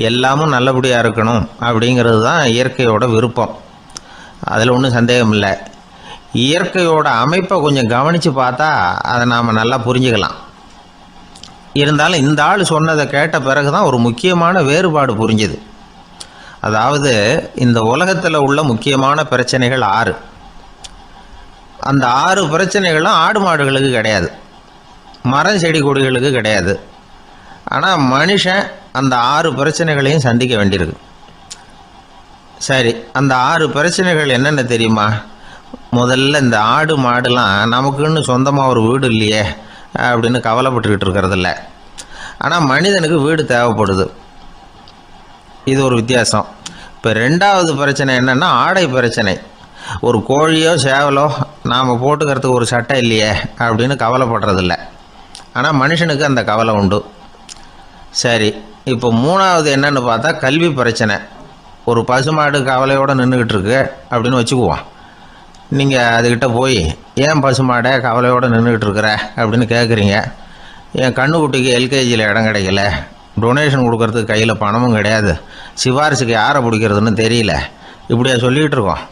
எல்லாமும் நல்லபடியாக இருக்கணும் அப்படிங்கிறது தான் இயற்கையோட விருப்பம். அதில் ஒன்றும் சந்தேகம் இல்லை. இயற்கையோட அமைப்பை கொஞ்சம் கவனித்து பார்த்தா அதை நாம் நல்லா புரிஞ்சுக்கலாம். இருந்தாலும் இந்த ஆள் சொன்னதை கேட்ட பிறகுதான் ஒரு முக்கியமான வேறுபாடு புரிஞ்சுது. அதாவது இந்த உலகத்தில் உள்ள முக்கியமான பிரச்சனைகள் 6. அந்த 6 பிரச்சனைகளும் ஆடு மாடுகளுக்கு கிடையாது, மரம் செடி கொடிகளுக்கு கிடையாது. ஆனால் மனுஷன் அந்த 6 பிரச்சனைகளையும் சந்திக்க வேண்டியிருக்கு. சரி, அந்த 6 பிரச்சனைகள் என்னென்ன தெரியுமா? முதல்ல இந்த ஆடு மாடுலாம் நமக்குன்னு சொந்தமாக ஒரு வீடு இல்லையே அப்படின்னு கவலைப்பட்டுக்கிட்டு இருக்கிறதில்ல. ஆனால் மனிதனுக்கு வீடு தேவைப்படுது. இது ஒரு வித்தியாசம். இப்போ 2வது பிரச்சனை என்னென்னா ஆடை பிரச்சனை. ஒரு கோழியோ சேவலோ நாம் போட்டுக்கிறதுக்கு ஒரு சட்டை இல்லையே அப்படின்னு கவலைப்படுறதில்ல. ஆனால் மனுஷனுக்கு அந்த கவலை உண்டு. சரி, இப்போ 3வது என்னன்னு பார்த்தா கல்வி பிரச்சனை. ஒரு பசுமாடு கவலையோடு நின்றுக்கிட்டு இருக்கு அப்படின்னு வச்சுக்குவோம். நீங்கள் அதுக்கிட்ட போய் ஏன் பசுமாடை கவலையோடு நின்றுக்கிட்டு இருக்கிற அப்படின்னு கேட்குறீங்க. என் கண்ணுக்குட்டிக்கு எல்கேஜியில் இடம் கிடைக்கல, டொனேஷன் கொடுக்கறதுக்கு கையில் பணமும் கிடையாது, சிபாரிசுக்கு யாரை பிடிக்கிறதுன்னு தெரியல, இப்படியா சொல்லிகிட்டு இருக்கோம்.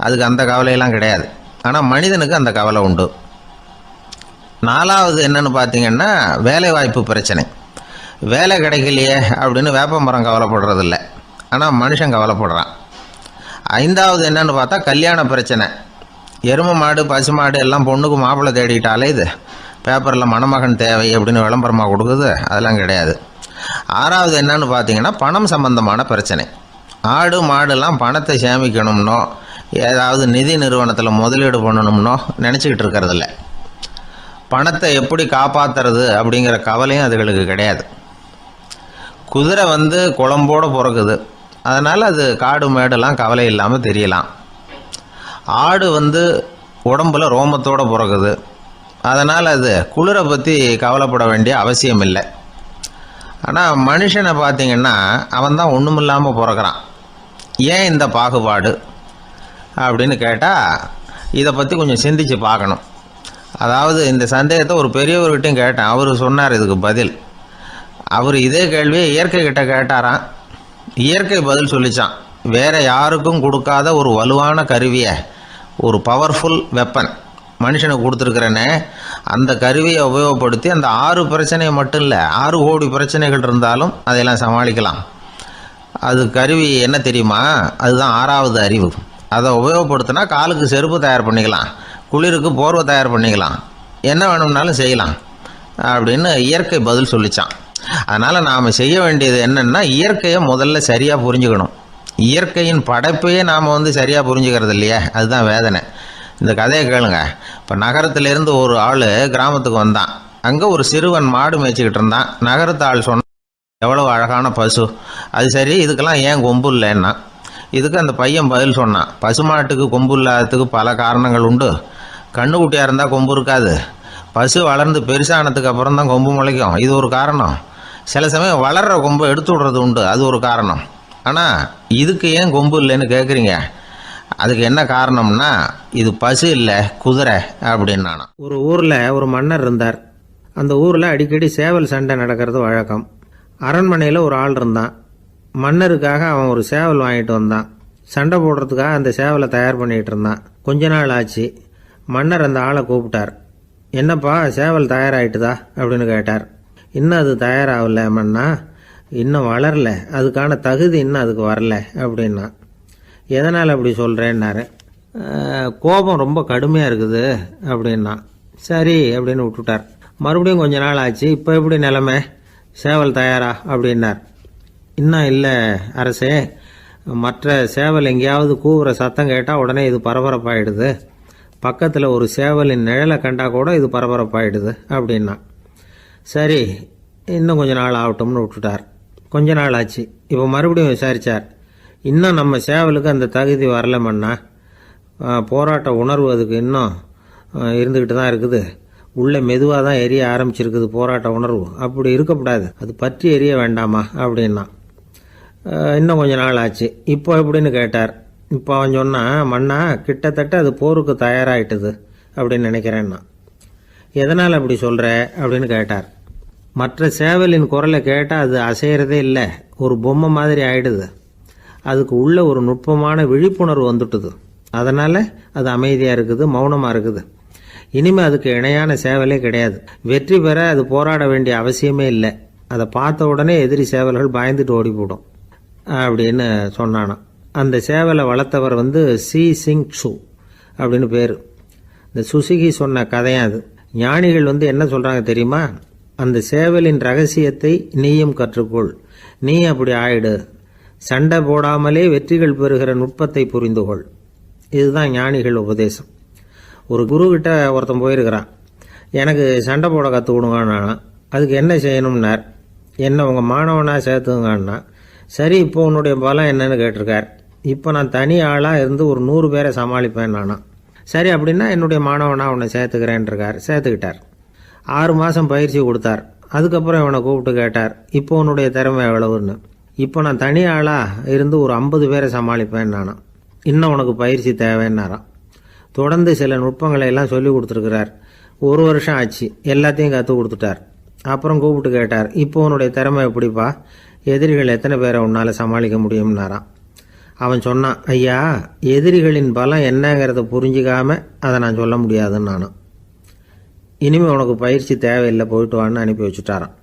அதுக்கு அந்த கவலையெல்லாம் கிடையாது. ஆனால் மனிதனுக்கு அந்த கவலை உண்டு. 4வது என்னன்னு பார்த்தீங்கன்னா வேலைவாய்ப்பு பிரச்சனை. வேலை கிடைக்கலையே அப்படின்னு வேப்ப மரம் கவலைப்படுறதில்ல, ஆனால் மனுஷன் கவலைப்படுறான். 5வது என்னன்னு பார்த்தா கல்யாண பிரச்சனை. எருமை மாடு பசு மாடு எல்லாம் பொண்ணுக்கு மாப்பிள்ளை தேடிக்கிட்டாலே இது பேப்பரில் மணமகன் தேவை அப்படின்னு விளம்பரமாக கொடுக்குது, அதெல்லாம் கிடையாது. 6வது என்னன்னு பார்த்தீங்கன்னா பணம் சம்பந்தமான பிரச்சனை. ஆடு மாடுலாம் பணத்தை சேமிக்கணும்னோ ஏதாவது நிதி நிறுவனத்தில் முதலீடு பண்ணணும்னோ நினச்சிக்கிட்டு இருக்கிறதில்ல. பணத்தை எப்படி காப்பாற்றுறது அப்படிங்கிற கவலையும் அதுகளுக்கு கிடையாது. குதிரை குளம்போடு பிறக்குது, அதனால் அது காடு மேடெல்லாம் கவலை இல்லாமல் தெரியலாம். ஆடு உடம்புல ரோமத்தோடு பிறக்குது, அதனால் அது குளிரை பற்றி கவலைப்பட வேண்டிய அவசியம் இல்லை. ஆனால் மனுஷனை பார்த்திங்கன்னா அவன் தான் ஒன்றுமில்லாமல் பிறக்கிறான். ஏன் இந்த பாகுபாடு அப்படின்னு கேட்டால் இதை பற்றி கொஞ்சம் சிந்திச்சு பார்க்கணும். அதாவது இந்த சந்தேகத்தை ஒரு பெரியவர்கிட்டையும் கேட்டேன். அவர் சொன்னார் இதுக்கு பதில். அவர் இதே கேள்வியை இயற்கை கிட்ட கேட்டாராம். இயற்கை பதில் சொல்லிச்சான். வேற யாருக்கும் கொடுக்காத ஒரு வலுவான கருவியை, ஒரு பவர்ஃபுல் வெப்பன் மனுஷனுக்கு கொடுத்துருக்கிறேன்னு, அந்த கருவியை உபயோகப்படுத்தி அந்த 6 பிரச்சனையை மட்டும் இல்லை 6 கோடி பிரச்சனைகள் இருந்தாலும் அதையெல்லாம் சமாளிக்கலாம். அது கருவி என்ன தெரியுமா? அதுதான் 6வது அறிவு. அதை உபயோகப்படுத்தினா காலுக்கு செருப்பு தயார் பண்ணிக்கலாம், குளிருக்கு போர்வை தயார் பண்ணிக்கலாம், என்ன வேணும்னாலும் செய்யலாம் அப்படின்னு இயற்கை பதில் சொல்லிச்சான். அதனால் நாம் செய்ய வேண்டியது என்னென்னா இயற்கையை முதல்ல சரியாக புரிஞ்சுக்கணும். இயற்கையின் படைப்பையே நாம் சரியாக புரிஞ்சுக்கிறது இல்லையே, அதுதான் வேதனை. இந்த கதையை கேளுங்க. இப்போ நகரத்திலேருந்து ஒரு ஆள் கிராமத்துக்கு வந்தான். அங்கே ஒரு சிறுவன் மாடு மேய்ச்சிக்கிட்டு இருந்தான். நகரத்து ஆள் சொன்னான், எவ்வளோ அழகான பசு, அது சரி இதுக்கெல்லாம் ஏன் கொம்பு இல்லைன்னா. இதுக்கு அந்த பையன் பதில் சொன்னான், பசுமாட்டுக்கு கொம்பு இல்லாததுக்கு பல காரணங்கள் உண்டு. கண்ணுக்குட்டியாக இருந்தால் கொம்பு இருக்காது, பசு வளர்ந்து பெருசானதுக்கு அப்புறம் தான் கொம்பு முளைக்கும், இது ஒரு காரணம். சில சமயம் வளர்கிற கொம்பை எடுத்து விடுறது உண்டு, அது ஒரு காரணம். ஆனால் இதுக்கு ஏன் கொம்பு இல்லைன்னு கேட்குறீங்க. அதுக்கு என்ன காரணம்னா இது பசு இல்லை குதிரை அப்படின்னா. ஒரு ஊரில் ஒரு மன்னர் இருந்தார். அந்த ஊரில் அடிக்கடி சேவல் சண்டை நடக்கிறது வழக்கம். அரண்மனையில் ஒரு ஆள் இருந்தான். மன்னருக்காக அவன் ஒரு சேவல் வாங்கிட்டு வந்தான். சண்டை போடுறதுக்காக அந்த சேவலை தயார் பண்ணிகிட்டு இருந்தான். கொஞ்ச நாள் ஆச்சு. மன்னர் அந்த ஆளை கூப்பிட்டார். என்னப்பா சேவல் தயாராகிட்டுதா அப்படின்னு கேட்டார். இன்னும் அது தயாராகல மன்னா, இன்னும் வளரல, அதுக்கான தகுதி இன்னும் அதுக்கு வரல அப்படின்னா. எதனால் அப்படி சொல்கிறேன்னாரு. கோபம் ரொம்ப கடுமையாக இருக்குது அப்படின்னா. சரி அப்படின்னு விட்டுட்டார். மறுபடியும் கொஞ்ச நாள் ஆச்சு. இப்போ எப்படி நிலைமை, சேவல் தயாரா அப்படின்னார். இன்னும் இல்லை அரசே, மற்ற சேவல் எங்கேயாவது கூவுற சத்தம் கேட்டால் உடனே இது பரபரப்பாயிடுது, பக்கத்தில் ஒரு சேவலின் நிழலை கண்டா கூட இது பரபரப்பாயிடுது அப்படின்னா. சரி இன்னும் கொஞ்ச நாள் ஆகட்டும்னு விட்டுட்டார். கொஞ்ச நாள் ஆச்சு. இப்போ மறுபடியும் விசாரித்தார். இன்னும் நம்ம சேவலுக்கு அந்த தகுதி வரலமண்ணா, போராட்ட உணர்வு அதுக்கு இன்னும் இருந்துக்கிட்டு தான் இருக்குது, உள்ளே மெதுவாக தான் எரிய ஆரம்பிச்சிருக்குது போராட்ட உணர்வு, அப்படி இருக்கக்கூடாது, அது பற்றி எரிய வேண்டாமா அப்படின்னா. இன்னும் கொஞ்ச நாள் ஆச்சு. இப்போ எப்படின்னு கேட்டார். இப்போ அவன் சொன்னான், மண்ணா கிட்டத்தட்ட அது போருக்கு தயாராகிட்டுது அப்படின்னு நினைக்கிறேன்னா. எதனால் அப்படி சொல்கிற அப்படின்னு கேட்டார். மற்ற சேவலின் குரலை கேட்டால் அது அசைகிறதே இல்லை, ஒரு பொம்மை மாதிரி ஆயிடுது, அதுக்கு உள்ள ஒரு நுட்பமான விழிப்புணர்வு வந்துட்டுது, அதனால் அது அமைதியாக இருக்குது, மௌனமாக இருக்குது. இனிமே அதுக்கு இணையான சேவலே கிடையாது. வெற்றி பெற அது போராட வேண்டிய அவசியமே இல்லை. அதை பார்த்த உடனே எதிரி சேவல்கள் பயந்துட்டு ஓடி போடும் அப்படின்னு சொன்னானாம். அந்த சேவலை வளர்த்தவர் சி சிங் சு அப்படின்னு பேர். இந்த சுசுகி சொன்ன கதையும் அது. ஞானிகள் என்ன சொல்றாங்க தெரியுமா? அந்த சேவலின் ரகசியத்தை நீயும் கற்றுக்கொள், நீ அப்படி ஆயிடு, சண்டை போடாமலே வெற்றிகள் பெறுகிற நுட்பத்தை புரிந்துகொள். இதுதான் ஞானிகள் உபதேசம். ஒரு குரு கிட்ட ஒருத்தன் போயிருக்கிறான். எனக்கு சண்டை போட கற்றுக் கொடுங்கன்னா. அதுக்கு என்ன செய்யணும்னார். என்ன உங்கள் மாணவனாக சேர்த்துங்கண்ணா. சரி, இப்போ உன்னுடைய பலம் என்னன்னு கேட்டிருக்கார். இப்போ நான் தனி ஆளாக இருந்து ஒரு 100 பேரை சமாளிப்பேன் நானா. சரி, அப்படின்னா என்னுடைய மாணவனாக உன்னை சேர்த்துக்கிறேன்ருக்கார். சேர்த்துக்கிட்டார். 6 மாதம் பயிற்சி கொடுத்தார். அதுக்கப்புறம் இவனை கூப்பிட்டு கேட்டார், இப்போ உன்னுடைய திறமை எவ்வளவுன்னு. இப்போ நான் தனி ஆளாக இருந்து ஒரு 50 பேரை சமாளிப்பேன் நானா. இன்னும் உனக்கு பயிற்சி தேவைன்னாராம். தொடர்ந்து சில நுட்பங்களை எல்லாம் சொல்லி கொடுத்துருக்கிறார். 1 வருஷம் ஆச்சு. எல்லாத்தையும் கற்றுக் கொடுத்துட்டார். அப்புறம் கூப்பிட்டு கேட்டார், இப்போ உன்னுடைய திறமை எப்படிப்பா, எதிரிகள் எத்தனை பேரை உன்னால் சமாளிக்க முடியும்னாராம். அவன் சொன்னான், ஐயா, எதிரிகளின் பலம் என்னங்கிறத புரிஞ்சிக்காம அதை நான் சொல்ல முடியாதுன்னு நானும். இனிமேல் உனக்கு பயிற்சி தேவையில்லை, போயிட்டு வான்னு அனுப்பி வச்சுட்டாரான்.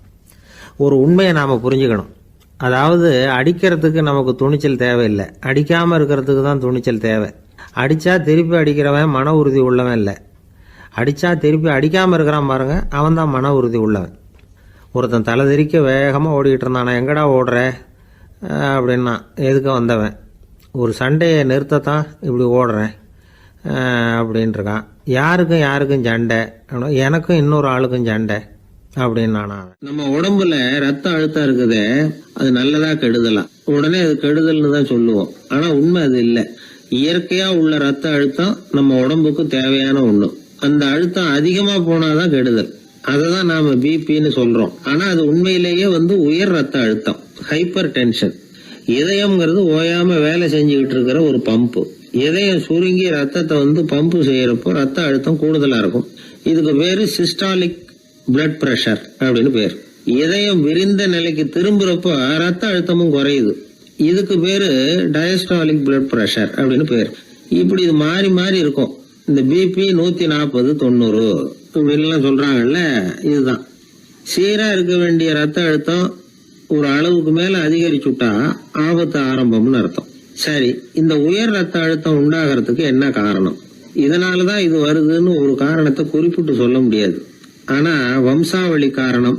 ஒரு உண்மையை நாம் புரிஞ்சுக்கணும். அதாவது அடிக்கிறதுக்கு நமக்கு துணிச்சல் தேவையில்லை, அடிக்காமல் இருக்கிறதுக்கு தான் துணிச்சல் தேவை. அடித்தா திருப்பி அடிக்கிறவன் மன உறுதி உள்ளவன் இல்லை, அடித்தா திருப்பி அடிக்காமல் இருக்கிறான் பாருங்க, அவன் தான் மன உறுதி உள்ளவன். ஒருத்தன் தலை தெறிக்க வேகமாக ஓடிக்கிட்டு இருந்தான். நான் எங்கடா ஓடுற அப்படின்னா, எதுக்க வந்தவன். ஒரு சண்டையை நிறுத்தத்தான் இப்படி ஓடுறேன் அப்படின்ட்டுருக்கான். யாருக்கும் சண்டை, எனக்கும் இன்னொரு ஆளுக்கும் சண்டை அப்படின்னு நானா. நம்ம உடம்புல ரத்த அழுத்தம் இருக்குதே, அது நல்லதா கெடுதலா? உடனே அது கெடுதல்னு தான் சொல்லுவோம். ஆனா உண்மை அது இல்லை. இயற்கையா உள்ள ரத்த அழுத்தம் நம்ம உடம்புக்கு தேவையான ஒண்ணு. அந்த அழுத்தம் அதிகமா போனாதான் கெடுதல். அததான் நாம பிபின்னு சொல்றோம். ஆனா அது உண்மையிலேயே உயர் ரத்த அழுத்தம், ஹைப்பர் டென்ஷன். இதயம்ங்கிறது ஓயாம வேலை செஞ்சுக்கிட்டு இருக்கிற ஒரு பம்பு. இதயம் சுருங்கி ரத்தத்தை பம்பு செய்யறப்போ ரத்த அழுத்தம் கூடுதலா இருக்கும். இதுக்கு பேரு சிஸ்டாலிக் பிளட் பிரஷர் அப்படின்னு பேர். இதயம் விரிந்த நிலைக்கு திரும்புறப்போ ரத்த அழுத்தமும் குறையுது. இதுக்கு பேரு டயஸ்டாலிக் பிளட் பிரஷர் அப்படின்னு பேர். இப்படி இது மாறி மாறி இருக்கும். இந்த பிபி 140 90 இப்படின்லாம் சொல்றாங்கல்ல, இதுதான். சீரா இருக்க வேண்டிய ரத்த அழுத்தம் ஒரு அளவுக்கு மேல அதிகரிச்சுட்டா ஆபத்து ஆரம்பம்னு அர்த்தம். சரி, இந்த உயர் ரத்த அழுத்தம் உண்டாகிறதுக்கு என்ன காரணம்? இதனாலதான் இது வருதுன்னு ஒரு காரணத்தை குறிப்பிட்டு சொல்ல முடியாது. ஆனா வம்சாவளி காரணம்,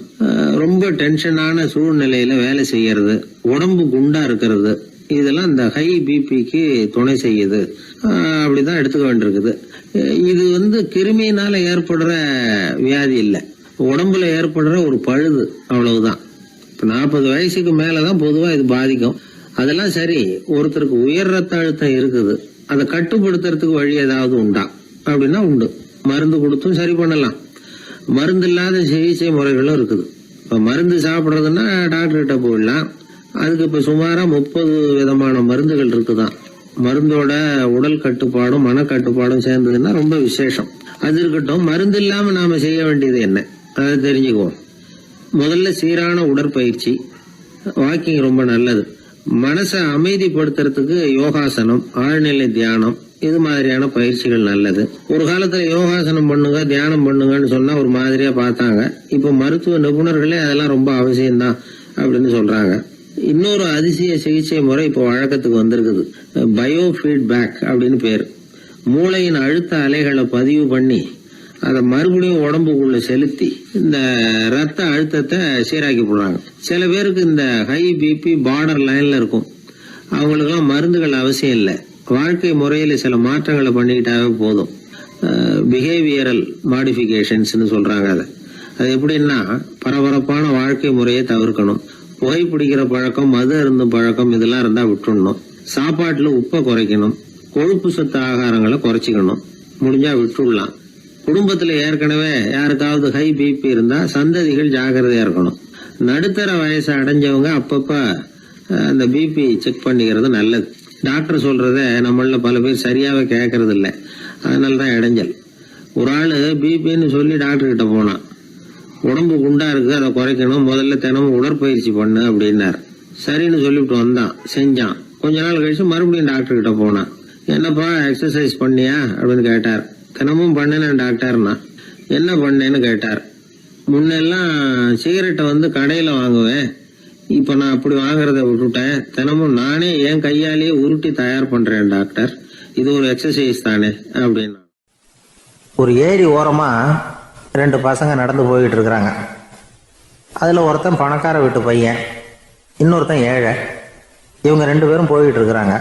ரொம்ப டென்ஷனான சூழ்நிலையில வேலை செய்யறது, உடம்பு குண்டா இருக்கிறது, இதெல்லாம் இந்த ஹை பிபிக்கு துணை செய்யுது. அப்படிதான் எடுத்துக்க வேண்டியிருக்குது. இது கிருமியினால ஏற்படுற வியாதி இல்லை, உடம்புல ஏற்படுற ஒரு பழுது, அவ்வளவுதான். இப்ப 40 வயசுக்கு மேலதான் பொதுவா இது பாதிக்கும். அதெல்லாம் சரி, ஒருத்தருக்கு உயர் ரத்த அழுத்தம் இருக்குது, அதை கட்டுப்படுத்துறதுக்கு வழி ஏதாவது உண்டா அப்படின்னா உண்டு. மருந்து கொடுத்தும் சரி பண்ணலாம். மருந்து இல்லாத சிகிச்சை முறைகளும் இருக்குது. இப்ப மருந்து சாப்பிட்றதுன்னா டாக்டர் கிட்ட போயிடலாம். அதுக்கு இப்ப சுமாரா 30 விதமான மருந்துகள் இருக்குதான். மருந்தோட உடல் கட்டுப்பாடும் மனக்கட்டுப்பாடும் சேர்ந்ததுன்னா ரொம்ப விசேஷம். அது இருக்கட்டும், மருந்து இல்லாம நாம செய்ய வேண்டியது என்ன, அதை தெரிஞ்சுக்குவோம். முதல்ல சீரான உடற்பயிற்சி, வாக்கிங் ரொம்ப நல்லது. மனசை அமைதிப்படுத்துறதுக்கு யோகாசனம், ஆழ்நிலை தியானம், இது மாதிரியான பயிற்சிகள் நல்லது. ஒரு காலத்துல யோகாசனம் பண்ணுங்க, தியானம் பண்ணுங்கன்னு சொன்னா ஒரு மாதிரியா பார்த்தாங்க. இப்ப மருத்துவ நிபுணர்களே அதெல்லாம் ரொம்ப அவசியம்தான் அப்படின்னு சொல்றாங்க. இன்னொரு அதிசய சிகிச்சை முறை இப்போ வழக்கத்துக்கு வந்திருக்குது. பயோ ஃபீட்பேக் அப்படின்னு பேர். மூளையின் அழுத்த அலைகளை பதிவு பண்ணி அதை மறுபடியும் உடம்புக்குள்ள செலுத்தி இந்த ரத்த அழுத்தத்தை சீராக்கி போடுறாங்க. சில பேருக்கு இந்த ஹை பிபி பார்டர் லைன்ல இருக்கும். அவங்களுக்கெல்லாம் மருந்துகள் அவசியம் இல்லை. வாழ்க்கை முறையில சில மாற்றங்களை பண்ணிக்கிட்டாவே போதும். பிஹேவியரல் மாடிஃபிகேஷன்ஸ் சொல்றாங்க. அது எப்படின்னா, பரபரப்பான வாழ்க்கை முறையை தவிர்க்கணும். புகைப்பிடிக்கிற பழக்கம், மது அருந்தும் பழக்கம், இதெல்லாம் இருந்தா விட்டுடணும். சாப்பாட்டுல உப்பை குறைக்கணும். கொழுப்பு சத்து ஆகாரங்களை குறைச்சிக்கணும். முடிஞ்சா விட்டுடலாம். குடும்பத்துல ஏற்கனவே யாருக்காவது ஹை பிபி இருந்தா சந்ததிகள் ஜாக்கிரதையா இருக்கணும். நடுத்தர வயசு அடைஞ்சவங்க அப்பப்ப அந்த பிபி செக் பண்ணிக்கிறது நல்லது. டாக்டர் சொல்றத நம்மள பல பேர் சரியாவே கேட்கறது இல்லை. அதனாலதான் இடைஞ்சல். ஒரு ஆளு பிபின்னு சொல்லி டாக்டர் கிட்ட போனான். உடம்பு குண்டா இருக்கு, அதை குறைக்கணும், முதல்ல தினமும் உடற்பயிற்சி பண்ணு அப்படின்னாரு. சரின்னு சொல்லிவிட்டு வந்தான், செஞ்சான். கொஞ்ச நாள் கழிச்சு மறுபடியும் டாக்டர் கிட்ட போனான். என்னப்பா எக்ஸசைஸ் பண்ணியா அப்படின்னு கேட்டார். தினமும் பண்ணினேன் டாக்டர்னா. என்ன பண்ணேன்னு கேட்டார். முன்னெல்லாம் சிகரெட்டை வந்து கடையில் வாங்குவேன், இப்போ நான் அப்படி வாங்குறத விட்டுட்டேன். தினமும் நானே என் கையாலேயே உருட்டி தயார் பண்ணுறேன் டாக்டர். இது ஒரு எக்ஸசைஸ் தானே அப்படின்னா. ஒரு ஏரி ஓரமாக 2 பசங்க நடந்து போய்கிட்டு இருக்கிறாங்க. அதில் ஒருத்தன் பணக்கார வீட்டு பையன், இன்னொருத்தன் ஏழை. இவங்க 2 பேரும் போய்கிட்டு இருக்கிறாங்க.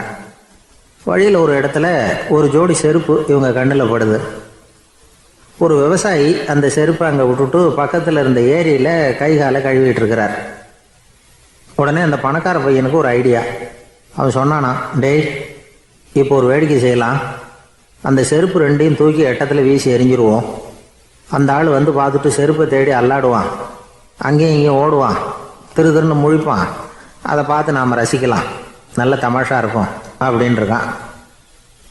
வழியில் ஒரு இடத்துல ஒரு ஜோடி செருப்பு இவங்க கண்ணில் படுது. ஒரு விவசாயி அந்த செருப்பை அங்கே விட்டுட்டு பக்கத்தில் இருந்த ஏரியில் கை காலை கழுவிட்டு இருக்கிறார். உடனே அந்த பணக்கார பையனுக்கு ஒரு ஐடியா. அவன் சொன்னானா, டேய், இப்போ ஒரு வேடிக்கை செய்யலாம். அந்த செருப்பு 2ஐயும் தூக்கி எட்டத்தில் வீசி எரிஞ்சிருவோம். அந்த ஆள் வந்து பார்த்துட்டு செருப்பை தேடி அல்லாடுவான், அங்கேயும் இங்கேயும் ஓடுவான், திருன்னு முழிப்பான். அதை பார்த்து நாம் ரசிக்கலாம், நல்ல தமாஷா இருக்கும் அப்படின்னு இருக்கான்.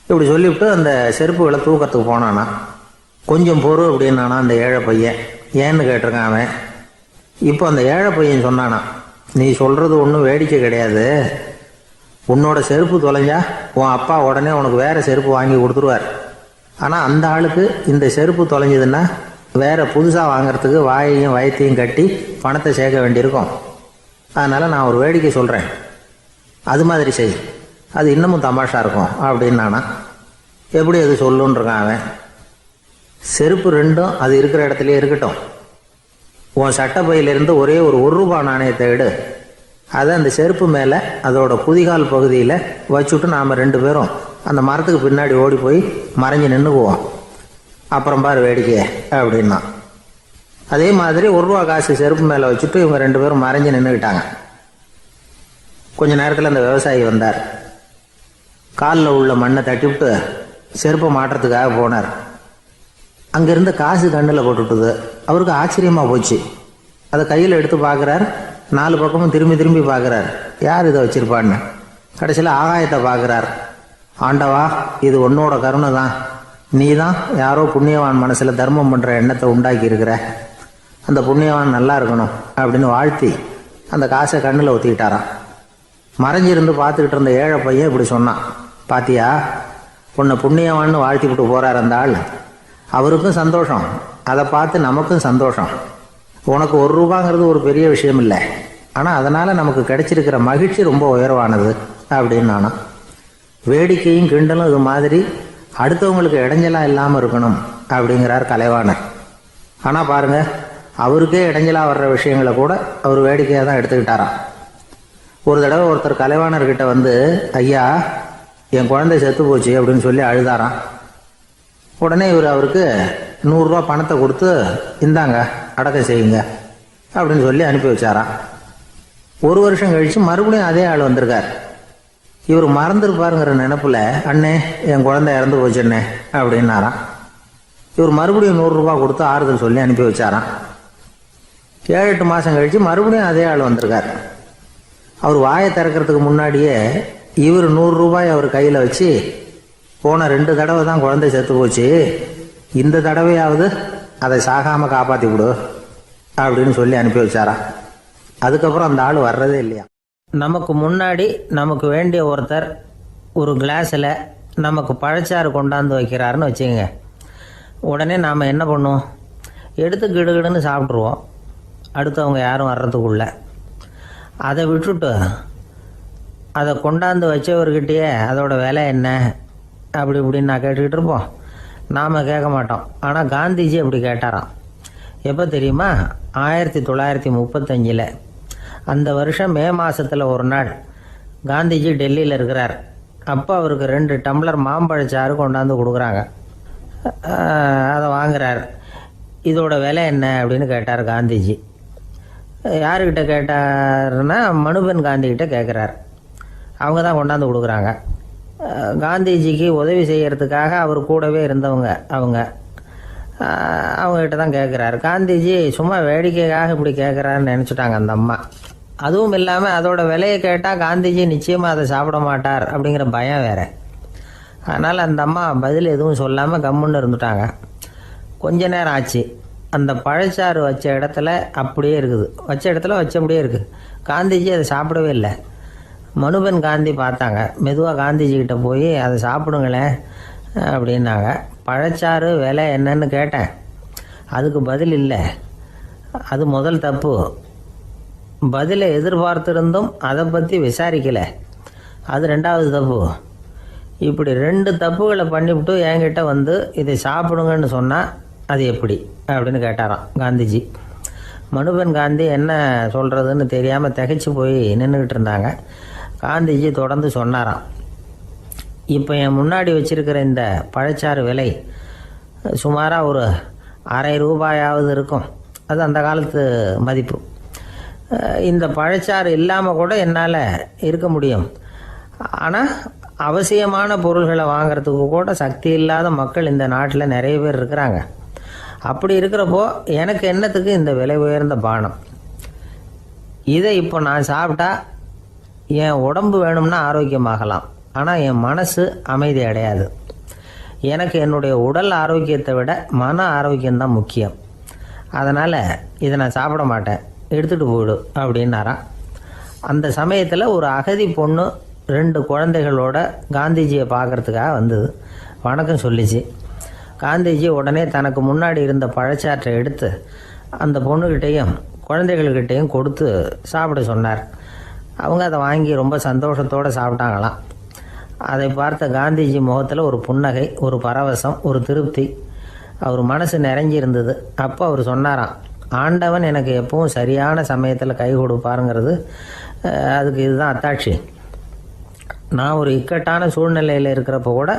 இப்படி சொல்லிவிட்டு அந்த செருப்புகளை தூக்கத்துக்கு போனானா. கொஞ்சம் பொறு அப்படின்னானா அந்த ஏழை பையன். ஏன்னு கேட்டிருக்கான் அவன். இப்போ அந்த ஏழை பையன் சொன்னானா, நீ சொல்கிறது ஒன்றும் வேடிக்கை கிடையாது. உன்னோட செருப்பு தொலைஞ்சா உன் அப்பா உடனே உனக்கு வேறு செருப்பு வாங்கி கொடுத்துருவார். ஆனால் அந்த ஆளுக்கு இந்த செருப்பு தொலைஞ்சதுன்னா வேறு புதுசாக வாங்கிறதுக்கு வாயையும் வயத்தையும் கட்டி பணத்தை சேர்க்க வேண்டியிருக்கும். அதனால் நான் ஒரு வேடிக்கை சொல்கிறேன், அது மாதிரி செய், அது இன்னமும் தமாஷா இருக்கும் அப்படின்னு நானா. எப்படி அது சொல்லுன்னு இருக்கான் அவன். செருப்பு 2ம் அது இருக்கிற இடத்துலையே இருக்கட்டும். உன் சட்டை பையிலிருந்து ஒரே ஒரு ரூபாய் நாணயத்தை எடு. அதை அந்த செருப்பு மேலே அதோட குதிகால் பகுதியில் வச்சுட்டு நாம் 2 பேரும் அந்த மரத்துக்கு பின்னாடி ஓடி போய் மறைஞ்சு நின்றுக்குவோம். அப்புறம் பாரு வேடிக்கை அப்படின்னா. அதே மாதிரி ரூபா காசு செருப்பு மேலே வச்சுட்டு இவங்க 2 பேரும் மறைஞ்சு நின்றுக்கிட்டாங்க. கொஞ்ச நேரத்தில் அந்த விவசாயி வந்தார். காலில் உள்ள மண்ணை தட்டிவிட்டு செருப்பை மாட்டுறதுக்காக போனார். அங்கேருந்து காசு கண்ணில் போட்டுவிட்டுது. அவருக்கு ஆச்சரியமாக போச்சு. அதை கையில் எடுத்து பார்க்குறார். 4 பக்கமும் திரும்பி திரும்பி பார்க்குறார், யார் இதை வச்சிருப்பான்னு. கடைசியில் ஆகாயத்தை பார்க்குறார். ஆண்டவா, இது உன்னோட கருணை தான். நீ தான் யாரோ புண்ணியவான் மனசில் தர்மம் பண்ணுற எண்ணத்தை உண்டாக்கி இருக்கிற. அந்த புண்ணியவான் நல்லா இருக்கணும் அப்படின்னு வாழ்த்தி அந்த காசை கண்ணில் ஊற்றிக்கிட்டாரான். மறைஞ்சிருந்து பார்த்துக்கிட்டு இருந்த ஏழை பையன் இப்படி சொன்னான், பாத்தியா, உன்னை புண்ணியவான்னு வாழ்த்தி விட்டு போகிறார் அந்த ஆள். அவருக்கும் சந்தோஷம், அதை பார்த்து நமக்கும் சந்தோஷம். உனக்கு ரூபாங்கிறது ஒரு பெரிய விஷயம் இல்லை, ஆனால் அதனால் நமக்கு கிடைச்சிருக்கிற மகிழ்ச்சி ரொம்ப உயர்வானது அப்படின்னு நானும். வேடிக்கையும் கிண்டலும் இது மாதிரி அடுத்தவங்களுக்கு இடைஞ்சலாக இல்லாமல் இருக்கணும் அப்படிங்கிறார் கலைவாணர். ஆனால் பாருங்கள், அவருக்கே இடைஞ்சலாக வர்ற விஷயங்களை கூட அவர் வேடிக்கையாக தான் எடுத்துக்கிட்டாராம். ஒரு தடவை ஒருத்தர் கலைவாணர்கிட்ட வந்து, ஐயா, என் குழந்தை செத்து போச்சு அப்படின்னு சொல்லி அழுதாராம். உடனே இவர் அவருக்கு 100 ரூபா பணத்தை கொடுத்து, இந்தாங்க அடக்கம் செய்யுங்க அப்படின்னு சொல்லி அனுப்பி வச்சாராம். 1 வருஷம் கழித்து மறுபடியும் அதே ஆள் வந்திருக்கார். இவர் மறந்துருப்பாருங்கிற நினைப்புல, அண்ணே என் குழந்தை இறந்து போச்சுண்ணே அப்படின்னாராம். இவர் மறுபடியும் 100 ரூபா கொடுத்து ஆறுதல் சொல்லி அனுப்பி வச்சாராம். 7-8 மாதம் கழித்து மறுபடியும் அதே ஆள் வந்திருக்கார். அவர் வாயை திறக்கிறதுக்கு முன்னாடியே இவர் 100 ரூபாய் அவர் கையில் வச்சு, போன 2 தடவை தான் குழந்தை செத்து போச்சு, இந்த தடவையாவது அதை சாகாமல் காப்பாற்றி விடு அப்படின்னு சொல்லி அனுப்பி வச்சாராம். அதுக்கப்புறம் அந்த ஆள் வர்றதே இல்லையா. நமக்கு முன்னாடி நமக்கு வேண்டிய ஒருத்தர் ஒரு கிளாஸில் நமக்கு பழச்சாறு கொண்டாந்து வைக்கிறாருன்னு வச்சுக்கோங்க. உடனே நாம் என்ன பண்ணுவோம், எடுத்து கிடுகிடுன்னு சாப்பிட்ருவோம் அடுத்தவங்க யாரும் வர்றதுக்குள்ள. அதை விட்டுட்டு அதை கொண்டாந்து வச்சவர்கிட்டயே அதோட விலை என்ன அப்படி இப்படின்னு நான் கேட்டுக்கிட்டு இருப்போம். நாம் கேட்க மாட்டோம். ஆனால் காந்திஜி அப்படி கேட்டாராம். எப்போ தெரியுமா, 1935. அந்த வருஷம் மே மாதத்தில் ஒரு நாள் காந்திஜி டெல்லியில் இருக்கிறார். அப்போ அவருக்கு 2 டம்ளர் மாம்பழச்சாறு கொண்டாந்து கொடுக்குறாங்க. அதை வாங்குறார். இதோட விலை என்ன அப்படின்னு கேட்டார் காந்திஜி. யாருக்கிட்ட கேட்டாருன்னா மனுபென் காந்திகிட்ட கேட்குறார். அவங்க தான் கொண்டாந்து கொடுக்குறாங்க. காந்திஜிக்கு உதவி செய்கிறதுக்காக அவர் கூடவே இருந்தவங்க அவங்ககிட்ட தான் கேட்குறாரு. காந்திஜி சும்மா வேடிக்கைக்காக இப்படி கேட்குறாருன்னு நினச்சிட்டாங்க அந்த அம்மா. அதுவும் இல்லாமல் அதோட விலையை கேட்டால் காந்திஜி நிச்சயமாக அதை சாப்பிட மாட்டார் அப்படிங்கிற பயம் வேறு. அதனால் அந்த அம்மா பதில் எதுவும் சொல்லாமல் கம்முன்னு இருந்துட்டாங்க. கொஞ்ச நேரம் ஆச்சு. அந்த பழச்சாறு வச்ச இடத்துல அப்படியே இருக்குது, வச்ச இடத்துல வச்சபடியே இருக்குது. காந்திஜி அதை சாப்பிடவே இல்லை. மனுபென் காந்தி பார்த்தாங்க. மெதுவாக காந்திஜிக்கிட்ட போய் அதை சாப்பிடுங்களேன் அப்படின்னாங்க. பழச்சாறு விலை என்னன்னு கேட்டேன். அதுக்கு பதில் இல்லை. அது முதல் தப்பு. பதிலை எதிர்பார்த்திருந்தும் அதை பற்றி விசாரிக்கலை. அது ரெண்டாவது தப்பு. இப்படி 2 தப்புகளை பண்ணிவிட்டு என்கிட்ட வந்து இதை சாப்பிடுங்கன்னு சொன்னால் அது எப்படி அப்படின்னு கேட்டாராம் காந்திஜி. மனுபென் காந்தி என்ன சொல்கிறதுன்னு தெரியாமல் திகைச்சு போய் நின்றுக்கிட்டு இருந்தாங்க. காந்திஜி தொடர்ந்து சொன்னாராம், இப்போ என் முன்னாடி வச்சிருக்கிற இந்த பழச்சாறு விலை சுமாராக ஒரு ₹1/2 இருக்கும். அது அந்த காலத்து மதிப்பு. இந்த பழச்சாறு இல்லாமல் கூட என்னால் இருக்க முடியும். ஆனால் அவசியமான பொருள்களை வாங்கிறதுக்கு கூட சக்தி இல்லாத மக்கள் இந்த நாட்டில் நிறைய பேர் இருக்கிறாங்க. அப்படி இருக்கிறப்போ எனக்கு என்னத்துக்கு இந்த விலை உயர்ந்த பானம்? இதை இப்போ நான் சாப்பிட்டா என் உடம்பு வேணும்னா ஆரோக்கியமாகலாம், ஆனால் என் மனசு அமைதி அடையாது. எனக்கு என்னுடைய உடல் ஆரோக்கியத்தை விட மன ஆரோக்கியம்தான் முக்கியம். அதனால் இதை நான் சாப்பிட மாட்டேன், எடுத்துகிட்டு போயிடு அப்படின்னாராம். அந்த சமயத்தில் ஒரு அகதி பொண்ணு 2 குழந்தைகளோட காந்திஜியை பார்க்கறதுக்காக வந்தது. வணக்கம் சொல்லிச்சு. காந்திஜி உடனே தனக்கு முன்னாடி இருந்த பழச்சாற்றை எடுத்து அந்த பொண்ணுக்கிட்டையும் குழந்தைகள்கிட்டையும் கொடுத்து சாப்பிட சொன்னார். அவங்க அதை வாங்கி ரொம்ப சந்தோஷத்தோடு சாப்பிட்டாங்களாம். அதை பார்த்த காந்திஜி முகத்தில் ஒரு புன்னகை, ஒரு பரவசம், ஒரு திருப்தி. அவர் மனசு நிறைஞ்சி இருந்தது. அப்போ அவர் சொன்னாராம், ஆண்டவன் எனக்கு எப்பவும் சரியான சமயத்தில் கை கொடுப்பாருங்கிறது அதுக்கு இதுதான் அத்தாட்சி. நான் ஒரு இக்கட்டான சூழ்நிலையில் இருக்கிறப்ப கூட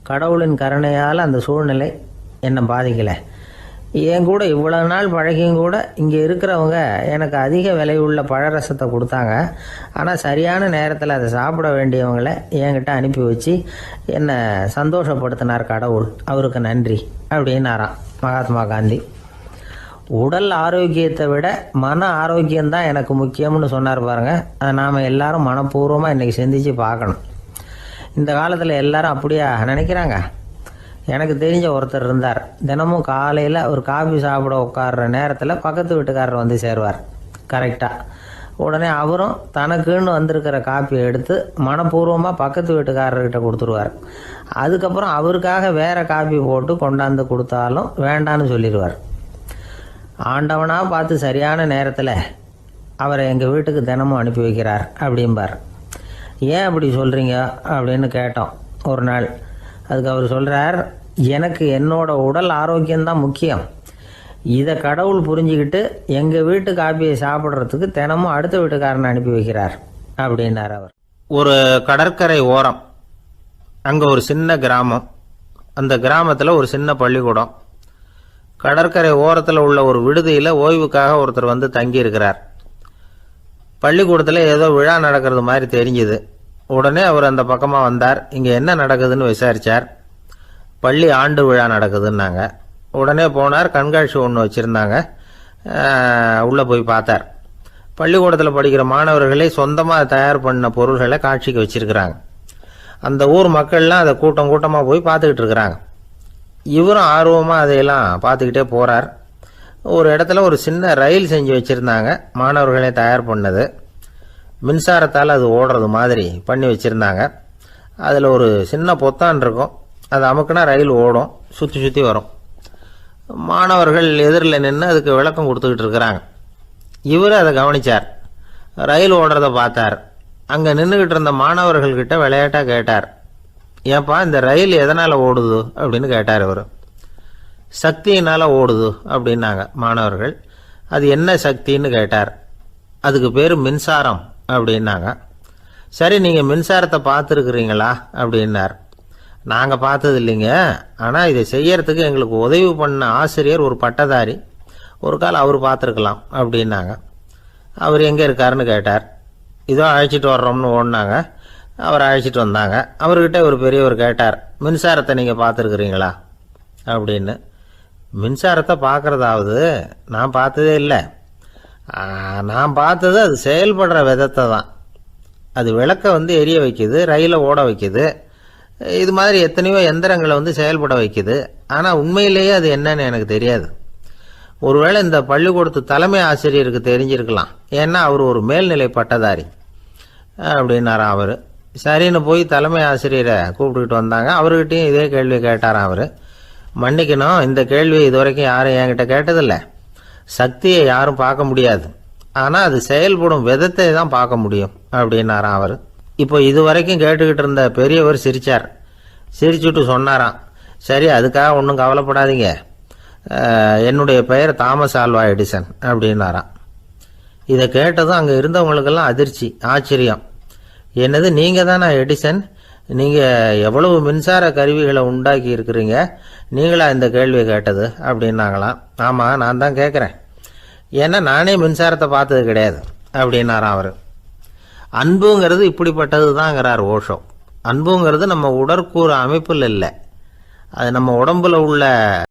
கடவுளின் கருணையால் அந்த சூழ்நிலை என்னை பாதிக்கலை. என் கூட இவ்வளவு நாள் பழகியும் கூட இங்கே இருக்கிறவங்க எனக்கு அதிக விலையுள்ள பழரசத்தை கொடுத்தாங்க. ஆனால் சரியான நேரத்தில் அதை சாப்பிட வேண்டியவங்களை என்கிட்ட அனுப்பி வச்சு என்னை சந்தோஷப்படுத்தினார் கடவுள். அவருக்கு நன்றி அப்படின்னாராம் மகாத்மா காந்தி. உடல் ஆரோக்கியத்தை விட மன ஆரோக்கியம்தான் எனக்கு முக்கியம்னு சொன்னார் பாருங்க. அதை நாம் எல்லாரும் மனப்பூர்வமாக இன்றைக்கி சிந்திச்சு பார்க்கணும். இந்த காலத்தில் எல்லாரும் அப்படியா நினைக்கிறாங்க? எனக்கு தெரிஞ்ச ஒருத்தர் இருந்தார். தினமும் காலையில் ஒரு காஃபி சாப்பிட உட்கார்ற நேரத்தில் பக்கத்து வீட்டுக்காரர் வந்து சேருவார் கரெக்டாக. உடனே அவரும் தனக்குன்னு வந்திருக்கிற காப்பியை எடுத்து மனப்பூர்வமாக பக்கத்து வீட்டுக்காரர்கிட்ட கொடுத்துருவார். அதுக்கப்புறம் அவருக்காக வேறு காப்பி போட்டு கொண்டாந்து கொடுத்தாலும் வேண்டான்னு சொல்லிடுவார். ஆண்டவனாக பார்த்து சரியான நேரத்தில் அவரை எங்கள் வீட்டுக்கு தினமும் அனுப்பி வைக்கிறார் அப்படிம்பார். ஏன் அப்படி சொல்கிறீங்க அப்படின்னு கேட்டோம் ஒரு நாள். அதுக்கு அவர் சொல்கிறார், எனக்கு என்னோட உடல் ஆரோக்கியம்தான் முக்கியம். இதை கடவுள் புரிஞ்சுக்கிட்டு எங்கள் வீட்டு காப்பியை சாப்பிட்றதுக்கு தினமும் அடுத்த வீட்டுக்காரனை அனுப்பி வைக்கிறார் அப்படின்னார் அவர். ஒரு கடற்கரை ஓரம், அங்கே ஒரு சின்ன கிராமம். அந்த கிராமத்தில் ஒரு சின்ன பள்ளிக்கூடம். கடற்கரை ஓரத்தில் உள்ள ஒரு விடுதியில் ஓய்வுக்காக ஒருத்தர் வந்து தங்கியிருக்கிறார். பள்ளிக்கூடத்தில் ஏதோ விழா நடக்கிறது மாதிரி தெரிஞ்சுது. உடனே அவர் அந்த பக்கமாக வந்தார். இங்கே என்ன நடக்குதுன்னு விசாரித்தார். பள்ளி ஆண்டு விழா நடக்குதுன்னாங்க. உடனே போனார். கண்காட்சி ஒன்று வச்சுருந்தாங்க. உள்ளே போய் பார்த்தார். பள்ளிக்கூடத்தில் படிக்கிற மாணவர்களே சொந்தமாக தயார் பண்ண பொருள்களை காட்சிக்கு வச்சுருக்கிறாங்க. அந்த ஊர் மக்கள்லாம் அதை கூட்டம் கூட்டமாக போய் பார்த்துக்கிட்டு இருக்கிறாங்க. இவரும் ஆர்வமாக அதையெல்லாம் பார்த்துக்கிட்டே போகிறார். ஒரு இடத்துல ஒரு சின்ன ரயில் செஞ்சு வச்சுருந்தாங்க. மாணவர்களே தயார் பண்ணது. மின்சாரத்தால் அது ஓடுறது மாதிரி பண்ணி வச்சுருந்தாங்க. அதில் ஒரு சின்ன பொத்தான் இருக்கும். அது அமுக்குனா ரயில் ஓடும், சுற்றி சுற்றி வரும். மாணவர்கள் எதிரில் நின்று அதுக்கு விளக்கம் கொடுத்துக்கிட்டு இருக்கிறாங்க. இவர் அதை கவனித்தார். ரயில் ஓடுறத பார்த்தார். அங்கே நின்றுக்கிட்டு இருந்த மாணவர்கள்கிட்ட விளையாட்டாக கேட்டார், ஏப்பா இந்த ரயில் எதனால் ஓடுது அப்படின்னு கேட்டார் இவர். சக்தியினால் ஓடுது அப்படின்னாங்க மாணவர்கள். அது என்ன சக்தின்னு கேட்டார். அதுக்கு பேர் மின்சாரம் அப்படின்னாங்க. சரி, நீங்கள் மின்சாரத்தை பார்த்துருக்குறீங்களா அப்படின்னார். நாங்கள் பார்த்தது இல்லைங்க, ஆனால் இதை செய்யறதுக்கு எங்களுக்கு உதவி பண்ண ஆசிரியர் ஒரு பட்டதாரி, ஒரு கால் அவர் பார்த்துருக்கலாம் அப்படின்னாங்க. அவர் எங்கே இருக்காருன்னு கேட்டார். இதோ அழைச்சிட்டு வர்றோம்னு ஓடினாங்க. அவர் அழைச்சிட்டு வந்தாங்க. அவர்கிட்ட ஒரு பெரியவர் கேட்டார், மின்சாரத்தை நீங்கள் பார்த்துருக்குறீங்களா அப்படின்னு. மின்சாரத்தை பார்க்குறதாவது நான் பார்த்ததே இல்லை. நான் பார்த்தது அது செயல்படுற விதத்தை தான். அது விளக்கை வந்து எரிய வைக்குது, ரயிலை ஓட வைக்குது, இது மாதிரி எத்தனையோ எந்திரங்களை வந்து செயல்பட வைக்குது. ஆனால் உண்மையிலேயே அது என்னன்னு எனக்கு தெரியாது. ஒருவேளை இந்த பள்ளிக்கூடத்து தலைமை ஆசிரியருக்கு தெரிஞ்சிருக்கலாம், ஏன்னா அவர் ஒரு மேல்நிலை பட்டதாரி அப்படின்னாராம் அவர். சரின்னு போய் தலைமை ஆசிரியரை கூப்பிட்டுக்கிட்டு வந்தாங்க. அவர்கிட்டையும் இதே கேள்வி கேட்டாராம் அவர். மன்னிக்கணும், இந்த கேள்வி இதுவரைக்கும் யாரும் என்கிட்ட கேட்டதில்லை. சக்தியை யாரும் பார்க்க முடியாது, ஆனால் அது செயல்படும் விதத்தை தான் பார்க்க முடியும் அப்படின்னாராம் அவர். இப்போ இதுவரைக்கும் கேட்டுக்கிட்டு இருந்த பெரியவர் சிரிச்சார். சிரிச்சுட்டு சொன்னாராம், சரி, அதுக்காக ஒன்றும் கவலைப்படாதீங்க, என்னுடைய பெயர் தாமஸ் ஆல்வா எடிசன் அப்படின்னாராம். இதை கேட்டதும் அங்கே இருந்தவங்களுக்கெல்லாம் அதிர்ச்சி, ஆச்சரியம். என்னது, நீங்கள் தானே எடிசன்? நீங்கள் எவ்வளவு மின்சார கருவிகளை உண்டாக்கி இருக்கிறீங்க, நீங்களா இந்த கேள்வியை கேட்டது அப்படின்னாங்களாம். ஆமாம், நான் தான் கேட்குறேன், ஏன்னா நானே மின்சாரத்தை பார்த்தது கிடையாது அப்படின்னாராம் அவர். அன்புங்கிறது இப்படிப்பட்டது தாங்கிறார் ஓஷோ. அன்புங்கிறது நம்ம உடற்கூறு அமைப்பில் இல்லை, அது நம்ம உடம்புல உள்ள